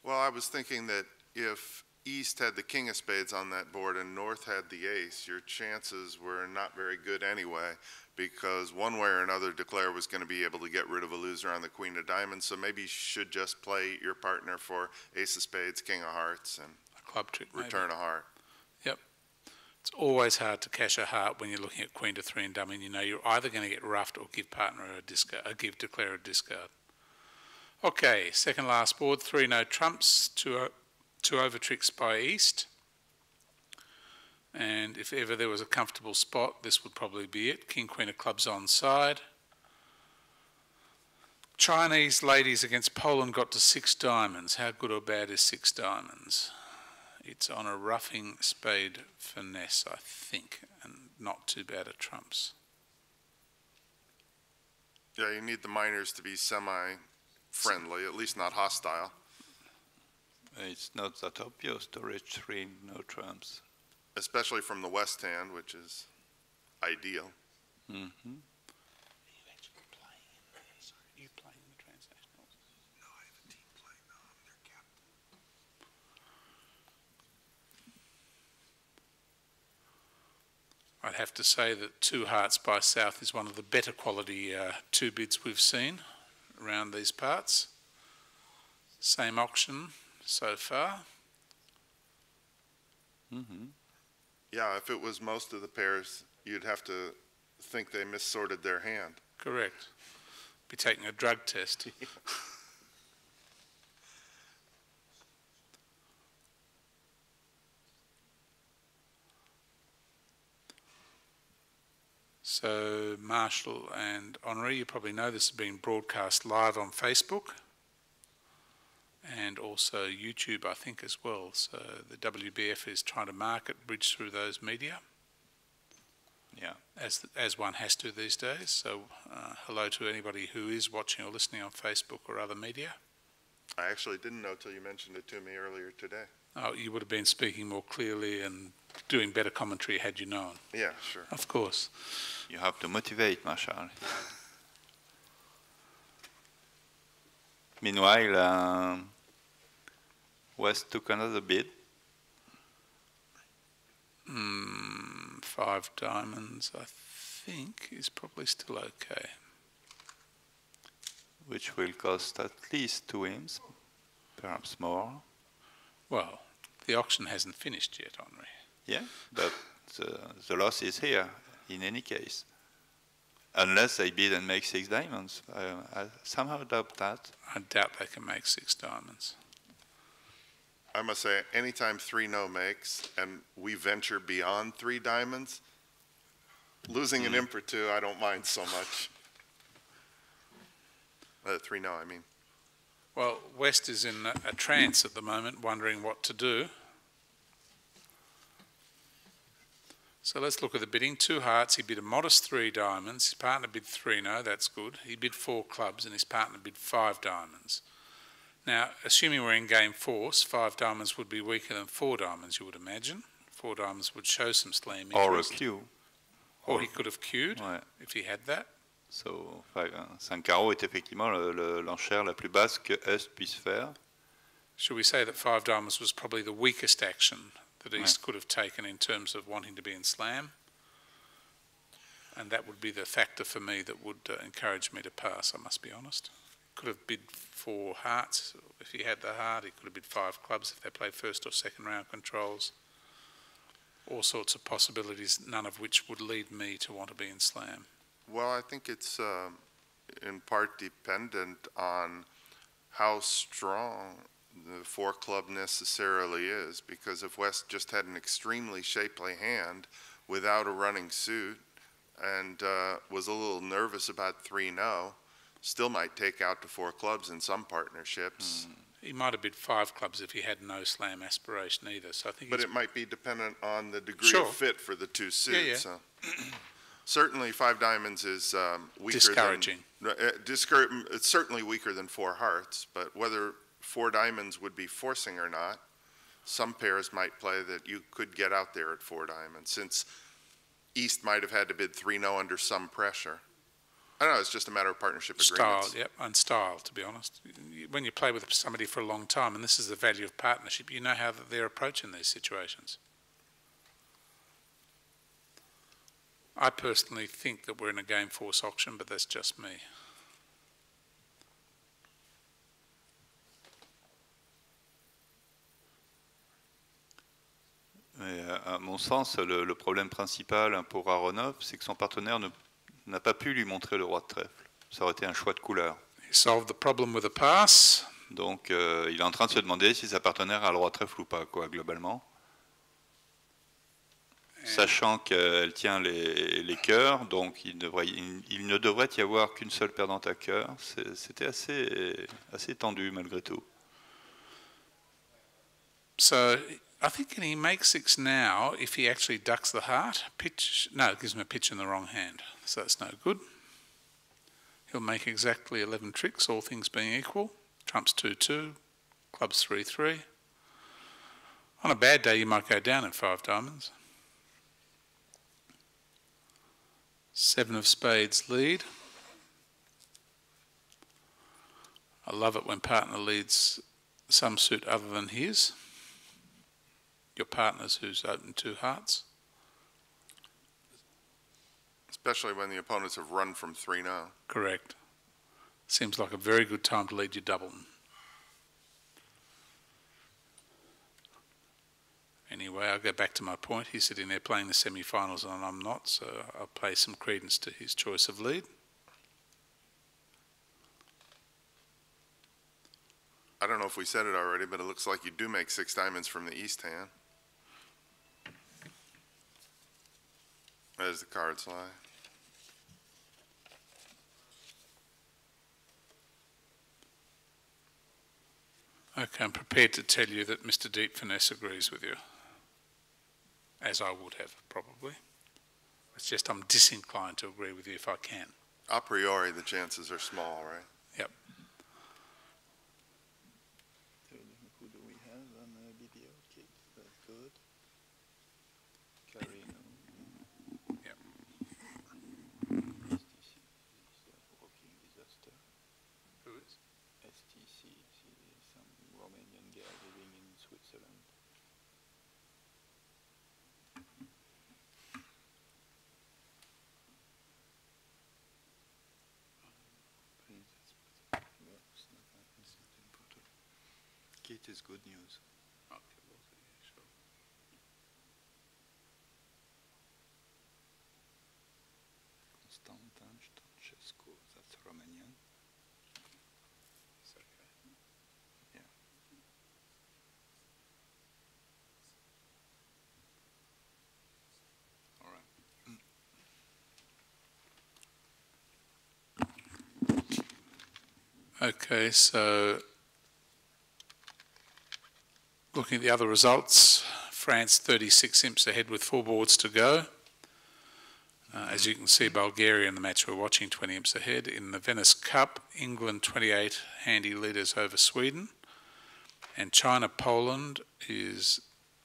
Well, I was thinking that if East had the King of Spades on that board and North had the Ace, your chances were not very good anyway, because one way or another Declare was going to be able to get rid of a loser on the Queen of Diamonds, so maybe you should just play your partner for Ace of Spades, King of Hearts, and a club trick, return maybe. A heart. Yep. It's always hard to cash a heart when you're looking at Queen to 3 and dummy, and you know you're either going to get roughed or give partner a discard, give Declare a discard. Okay, second last board, 3 no trumps, 2 over tricks by East. And if ever there was a comfortable spot, this would probably be it. King, Queen of Clubs on side. Chinese ladies against Poland got to 6 diamonds. How good or bad is 6 diamonds? It's on a roughing spade finesse, I think, and not too bad at trumps. Yeah, you need the minors to be semi-friendly, at least not hostile. It's not that obvious to reach 3 no trumps. Especially from the West Hand, which is ideal. Mm-hmm. I'd have to say that 2 hearts by South is one of the better quality 2 bids we've seen around these parts. Same auction so far. Mm-hmm. Yeah, if it was most of the pairs, you'd have to think they missorted their hand. Correct. Be taking a drug test. So Marshall and Henri, you probably know this is being broadcast live on Facebook and also YouTube, I think, as well. So the WBF is trying to market bridge through those media. Yeah. As one has to these days. So hello to anybody who is watching or listening on Facebook or other media. I actually didn't know till you mentioned it to me earlier today. Oh, you would have been speaking more clearly and doing better commentary had you known. Yeah, sure. Of course. You have to motivate, Marshall. Meanwhile, West took another bid. 5 diamonds, I think, is probably still okay. Which will cost at least 2 imps, perhaps more. Well, the auction hasn't finished yet, Henri. Yeah, but the loss is here in any case. Unless they bid and make 6 diamonds. I somehow doubt that. I doubt they can make 6 diamonds. I must say, anytime 3 no makes and we venture beyond 3 diamonds, losing an imp or 2, I don't mind so much. 3 no, I mean. Well, West is in a trance at the moment, wondering what to do. So let's look at the bidding. 2 hearts, he bid a modest 3 diamonds. His partner bid 3, no, that's good. He bid 4 clubs and his partner bid 5 diamonds. Now, assuming we're in game force, 5 diamonds would be weaker than 4 diamonds, you would imagine. 4 diamonds would show some slam interest. Or a queue. Or he could have queued, if he had that. So, 5 carreaux est effectivement l'enchère la plus basse que Est puisse faire. Should we say that 5 diamonds was probably the weakest action that East could have taken in terms of wanting to be in slam? And that would be the factor for me that would encourage me to pass, I must be honest. Could have bid 4 hearts. If he had the heart, he could have bid 5 clubs if they played first or second round controls. All sorts of possibilities, none of which would lead me to want to be in slam. Well, I think it's in part dependent on how strong the 4 club necessarily is, because if West just had an extremely shapely hand without a running suit and was a little nervous about 3-0, still might take out to 4 clubs in some partnerships. He might have bid 5 clubs if he had no slam aspiration either. So I think. But it might be dependent on the degree of fit for the 2 suits. Yeah. Certainly 5 diamonds is weaker. Discouraging. It's certainly weaker than 4 hearts, but whether 4 diamonds would be forcing or not, some pairs might play that you could get out there at 4 diamonds, since East might have had to bid 3-0 under some pressure. I don't know, it's just a matter of partnership agreements. Style, yep, and style, to be honest. When you play with somebody for a long time, and this is the value of partnership, you know how they're approaching these situations. I personally think that we're in a game force auction, but that's just me. À mon sens, le problème principal pour Aronov, c'est que son partenaire n'a pas pu lui montrer le roi de trèfle. Ça aurait été un choix de couleur. He solved the problem with a pass. Donc, il est en train de se demander si sa partenaire a le roi de trèfle ou pas, quoi, globalement. Sachant qu'elle tient les cœurs, donc il ne devrait y avoir qu'une seule perdante à cœur. C'était assez tendu, malgré tout. So, I think he makes 6 now if he actually ducks the heart. Pitch, no, it gives him a pitch in the wrong hand, so that's no good. He'll make exactly 11 tricks, all things being equal. Trumps 2-2, clubs 3-3. On a bad day, you might go down in 5 diamonds. 7 of spades lead. I love it when partner leads some suit other than his. Your partner's who's open 2 hearts. Especially when the opponents have run from 3-0. Correct. Seems like a very good time to lead your double. Anyway, I'll go back to my point. He's sitting there playing the semi-finals and I'm not, so I'll pay some credence to his choice of lead. I don't know if we said it already, but it looks like you do make 6 diamonds from the East hand. As the cards lie. Okay, I'm prepared to tell you that Mr. Deep Finesse agrees with you, as I would have, probably. It's just I'm disinclined to agree with you if I can. A priori, the chances are small, right? Yep. Who do we have on BBO kit? That's good. Carry, Yep. STC is a walking disaster. Who is? STC, some Romanian girl living in Switzerland. Kit is good news. Okay, well, yeah, sure. Constantin Stancescu, that's Romanian. It's okay. Yeah. All right. Okay, so looking at the other results, France 36 imps ahead with 4 boards to go. As you can see, Bulgaria in the match we're watching 20 imps ahead. In the Venice Cup, England 28 handy leaders over Sweden. And China-Poland is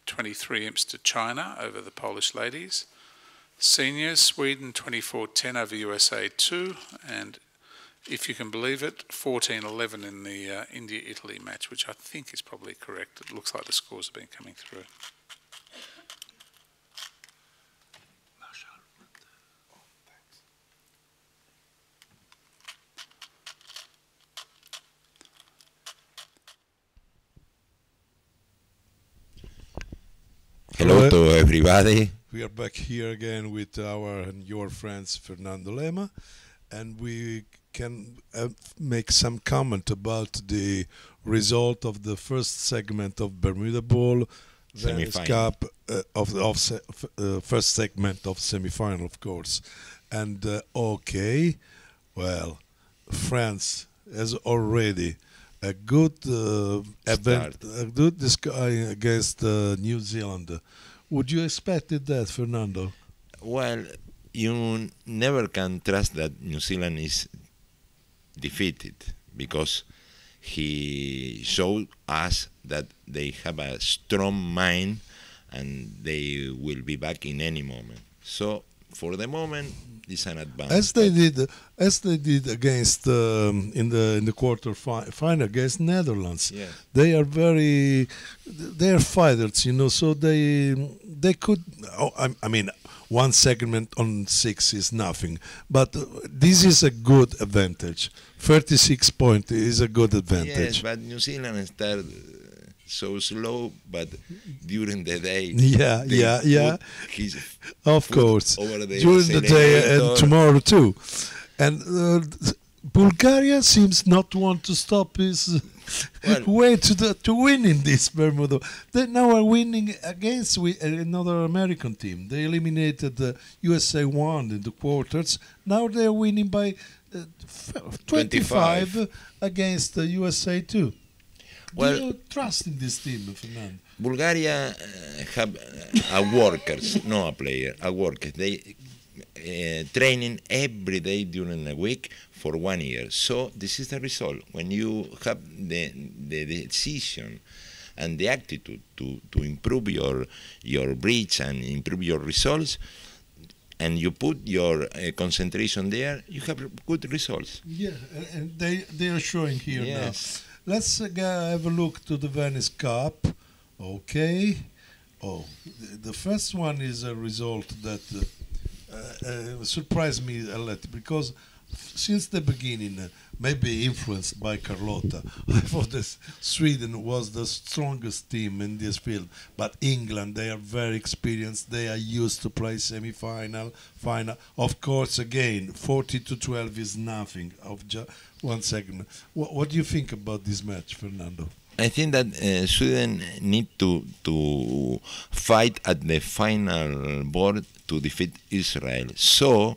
23 imps to China over the Polish ladies. Seniors, Sweden 24-10 over USA2. And if you can believe it, 14-11 in the India-Italy match, which I think is probably correct. It looks like the scores have been coming through. Hello to everybody. We are back here again with our and your friends Fernando Lema, and we can make some comment about the result of the first segment of Bermuda Bowl, Venice Cup, first segment of semi-final, of course. And okay, well, France has already a good event, a good discussion against New Zealand. Would you expected that, Fernando? Well, you never can trust that New Zealand is defeated, because he showed us that they have a strong mind and they will be back in any moment. So for the moment, it's an advantage. As they did against in the quarter final against Netherlands. Yes. They are fighters, you know. So they could. I mean, one segment on 6 is nothing, but this is a good advantage. 36 points is a good advantage. Yes, but New Zealand started so slow, but during the day, of course, over the during the day and tomorrow too. And Bulgaria seems not to want to stop his way to win in this Bermuda. They now are winning against another American team. They eliminated the USA1 in the quarters. Now they are winning by 25 against the USA2. Do you trust in this team, Fernando? Bulgaria have workers, no a player, workers. They training every day during a week for 1 year. So this is the result. When you have the decision and the attitude to improve your bridge and improve your results, and you put your concentration there, you have good results. Yeah, and they are showing here now. Let's have a look to the Venice Cup. Okay. Oh, the first one is a result that surprised me a lot, because since the beginning, maybe influenced by Carlotta, I thought that Sweden was the strongest team in this field. But England, they are very experienced. They are used to play semi-final, final. Of course, again, 40-12 is nothing of just one segment. What do you think about this match, Fernando? I think that Sweden need to fight at the final board to defeat Israel. So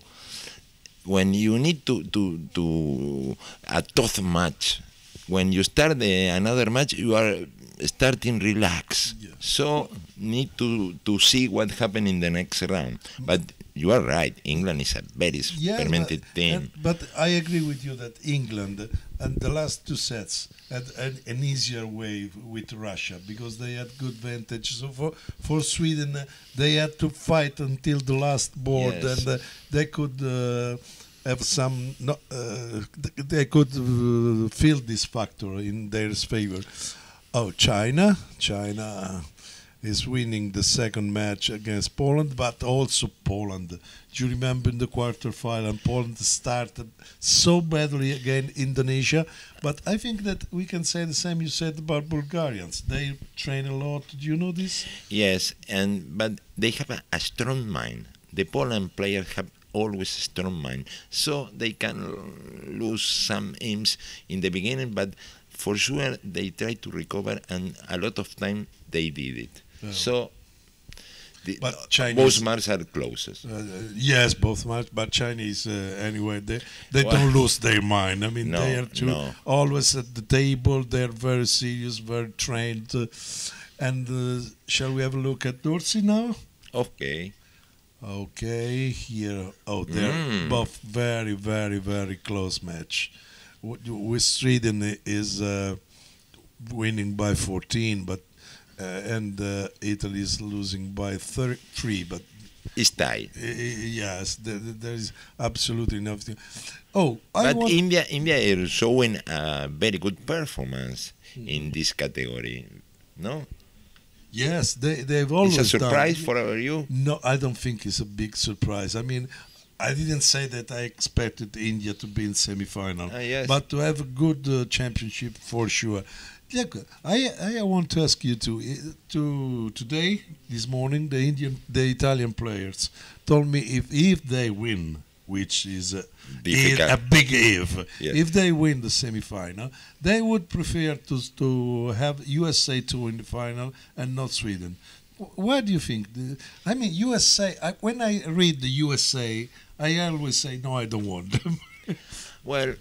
when you need to a tough match, when you start another match, you are starting relax. Yeah. So need to see what happened in the next round. But you are right. England is a very experimented team. But I agree with you that England and the last 2 sets had an easier way with Russia, because they had good advantage. So for Sweden, they had to fight until the last board, and they could have some. They could feel this factor in their favor. Oh, China is winning the second match against Poland, but also Poland. Do you remember in the quarterfinal, Poland started so badly against Indonesia? But I think that we can say the same you said about Bulgarians. They train a lot. Do you know this? Yes, but they have a strong mind. The Poland players have always a strong mind, so they can lose some aims in the beginning, but for sure they try to recover, and a lot of time they did it. So both marks are closest. Yes, both marks, but Chinese anyway, they don't lose their mind. I mean, they are always at the table. They're very serious, very trained. And shall we have a look at Dorsey now? Okay. Okay, here. Oh, they're both very, very, very close match. With Sweden is winning by 14, but and Italy is losing by 3. But it's tied. Yes, there is absolutely nothing. Oh, but India is showing a very good performance in this category, no? Yes, they've always It's a surprise for you? No, I don't think it's a big surprise. I mean, I didn't say that I expected India to be in semi-final, yes. but to have a good championship for sure. Look, I want to ask you to today, this morning, the Italian players told me if they win, which is a big if they win the semi-final, they would prefer to have USA2 in the final and not Sweden. Why do you think? I mean, USA. When I read the USA, I always say no, I don't want them. Well,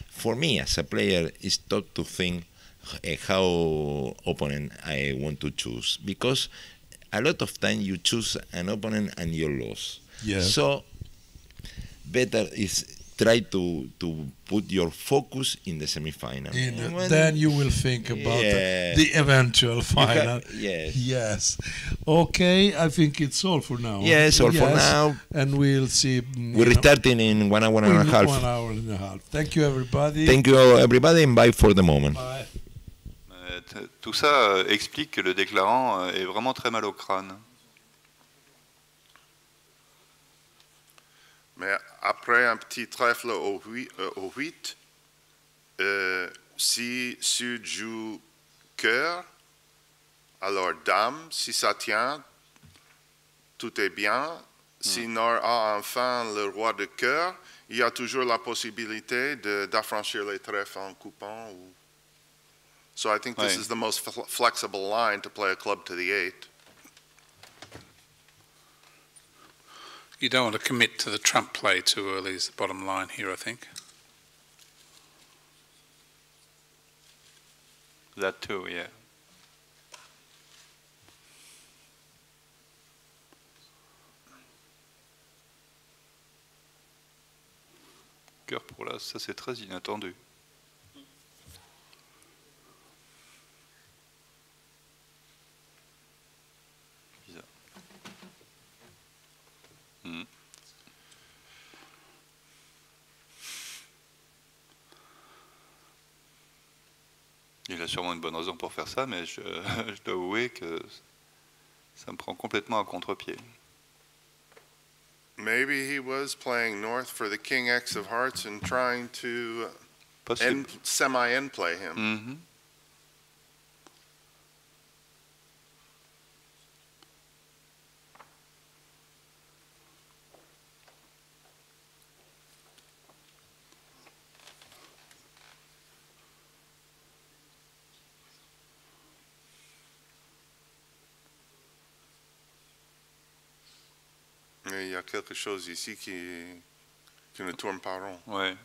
for me as a player, it's tough to think how opponent I want to choose, because a lot of time you choose an opponent and you lose. Yeah. So better is try to put your focus in the semi-final. Then you will think about the eventual final. Yes. Okay, I think it's all for now. Yes, all for now. And we'll see. We're starting in 1 hour and a half. 1 hour and a half. Thank you, everybody. Thank you, everybody, and bye for the moment. Bye. Tout ça explique que le déclarant est vraiment très mal au crâne. Mais après un petit trèfle au 8, si Sud joue cœur, alors dame, si ça tient, tout est bien. Si Nord a enfin le roi de cœur, il y a toujours la possibilité d'affranchir les trèfles en coupant. So I think this is the most flexible line to play a club to the 8. You don't want to commit to the trump play too early is the bottom line here, I think. That too, yeah. Cœur pour l'as, ça c'est très inattendu. Il a sûrement une bonne raison pour faire ça, mais je dois avouer que ça me prend complètement à contre-pied. Maybe he was playing north for the King X of Hearts and trying to semi-end play him. Mm-hmm. Il y a quelque chose ici qui ne tourne pas rond. Ouais.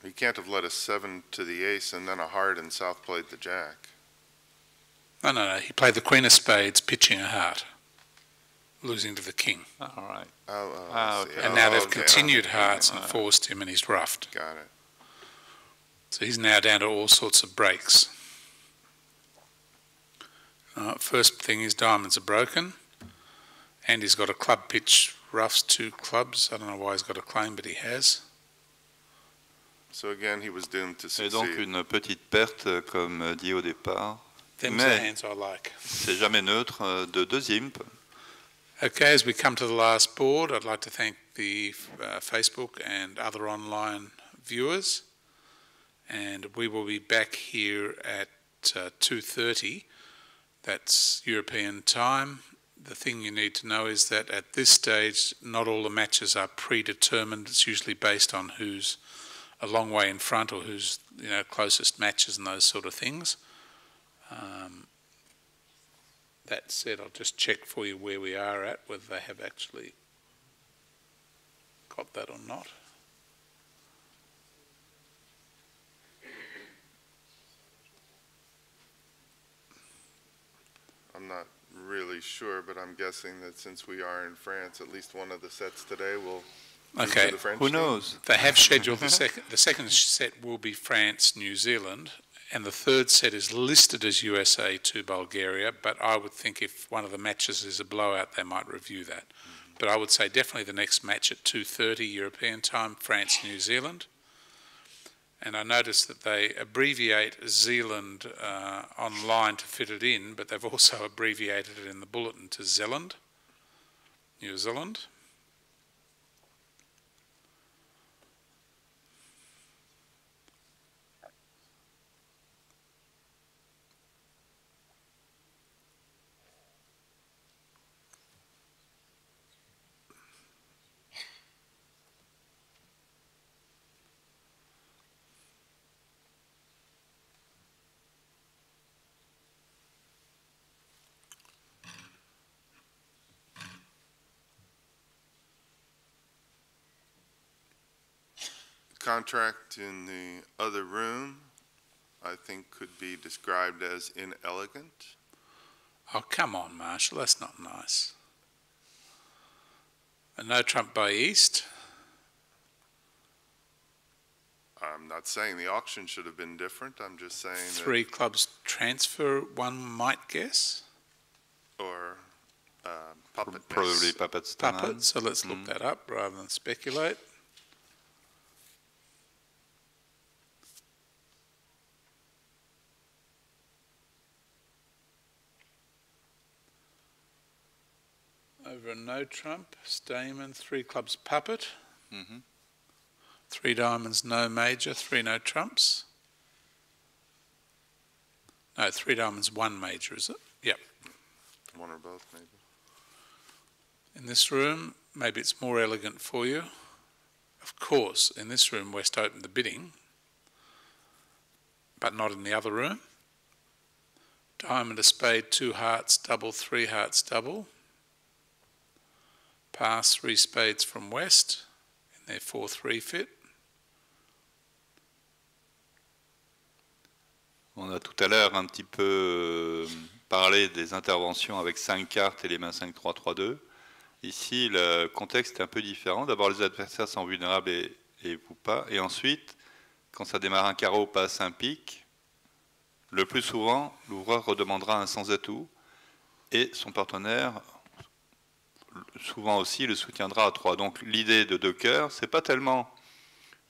He can't have led a 7 to the ace and then a heart and South played the jack. No. He played the queen of spades, pitching a heart, losing to the king. All right. Okay. And now they've continued hearts and forced him, and he's roughed. Got it. So he's now down to all sorts of breaks. First thing is diamonds are broken. And he's got a club pitch, roughs 2 clubs. I don't know why he's got a claim, but he has. So again, he was doomed to succeed. Et donc une petite perte, comme dit au départ. Them's the hands I like. C'est jamais neutre de 2 imps. Okay, as we come to the last board, I'd like to thank the Facebook and other online viewers. And we will be back here at 2:30. That's European time. The thing you need to know is that at this stage, not all the matches are predetermined. It's usually based on who's a long way in front or who's closest matches and those sort of things. That said, I'll just check for you where we are at, whether they have actually got that or not. I'm not really sure, but I'm guessing that since we are in France, at least one of the sets today will. Okay, the French who team. knows? They have scheduled the second set will be France, New Zealand, and the third set is listed as USA2 Bulgaria, but I would think if one of the matches is a blowout, they might review that. But I would say definitely the next match at 2:30 European time, France, New Zealand. And I noticed that they abbreviate Zealand online to fit it in, but they've also abbreviated it in the bulletin to Zealand, New Zealand. Contract in the other room, I think, could be described as inelegant. Oh, come on, Marshall, that's not nice. A no trump by East. I'm not saying the auction should have been different. I'm just saying Three clubs transfer, one might guess. Or puppet. Probably puppets. Puppet, so let's look that up rather than speculate. Over a no trump, Stayman, three clubs puppet. Three diamonds, no major, three no trumps. No, three diamonds, one major, is it? Yep. One or both, maybe. In this room, maybe it's more elegant for you. Of course, in this room, West opened the bidding, but not in the other room. Diamond, a spade, two hearts, double, three hearts, double. Pass, three spades from West, in their 4-3 fit. On a tout à l'heure un petit peu parlé des interventions avec 5 cartes et les mains 5-3-3-2. Ici, le contexte est un peu différent. D'abord, les adversaires sont vulnérables et vous pas. Et ensuite, quand ça démarre un carreau, passe un pic, le plus souvent, l'ouvreur redemandera un sans atout et son partenaire, souvent aussi, le soutiendra à 3. Donc l'idée de 2 cœurs, c'est pas tellement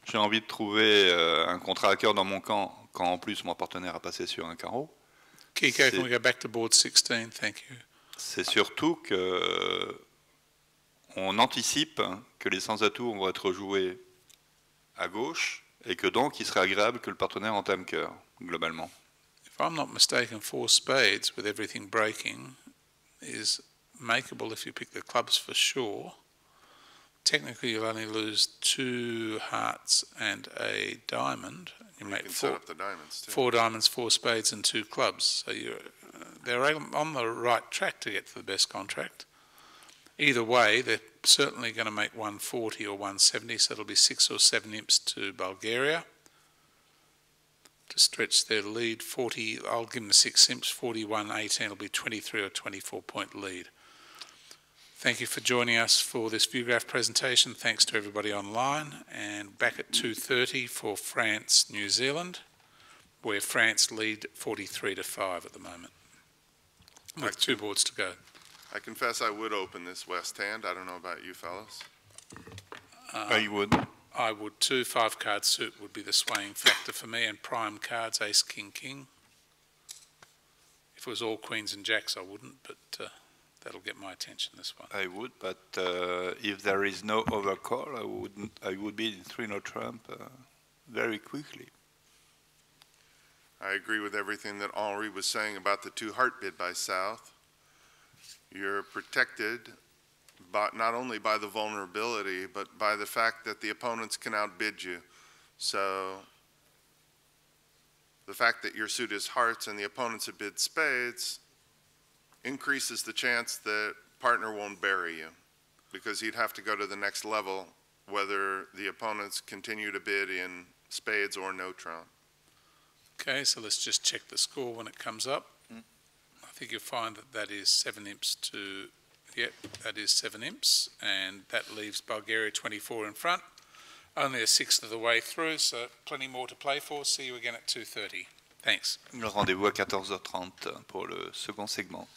j'ai envie de trouver un contrat à cœur dans mon camp quand en plus mon partenaire a passé sur un carreau. Kiko, can we go back to board 16? Thank you. C'est surtout que on anticipe que les sans-atouts vont être joués à gauche et que donc il serait agréable que le partenaire entame cœur, globalement. If I'm not mistaken, 4 spades with everything breaking is makeable if you pick the clubs for sure. Technically, you'll only lose 2 hearts and a diamond. You make can set up the diamonds too. 4 diamonds, 4 spades, and 2 clubs. So they're on the right track to get to the best contract. Either way, they're certainly going to make 140 or 170, so it'll be 6 or 7 imps to Bulgaria to stretch their lead. 40, I'll give them the 6 imps, 41-18, it'll be 23 or 24 point lead. Thank you for joining us for this ViewGraph presentation. Thanks to everybody online. And back at 2:30 for France, New Zealand, where France lead 43-5 at the moment, with 2 boards to go. I confess I would open this West hand. I don't know about you fellas. I would. I would too. 5 card suit would be the swaying factor for me, and prime cards, ace, king, king. If it was all queens and jacks, I wouldn't, but that'll get my attention, this one. I would, but if there is no overcall, I would be in 3 no trump very quickly. I agree with everything that Henri was saying about the 2 heart bid by South. You're protected not only by the vulnerability, but by the fact that the opponents can outbid you. So the fact that your suit is hearts and the opponents have bid spades increases the chance that partner won't bury you, because he'd have to go to the next level whether the opponents continue to bid in spades or no trump. Okay, so let's just check the score when it comes up. I think you'll find that that is 7 imps to, yep, that is 7 imps, and that leaves Bulgaria 24 in front. Only a sixth of the way through, so plenty more to play for. See you again at 2:30. Thanks. Le rendez-vous à 14h30 pour le second segment.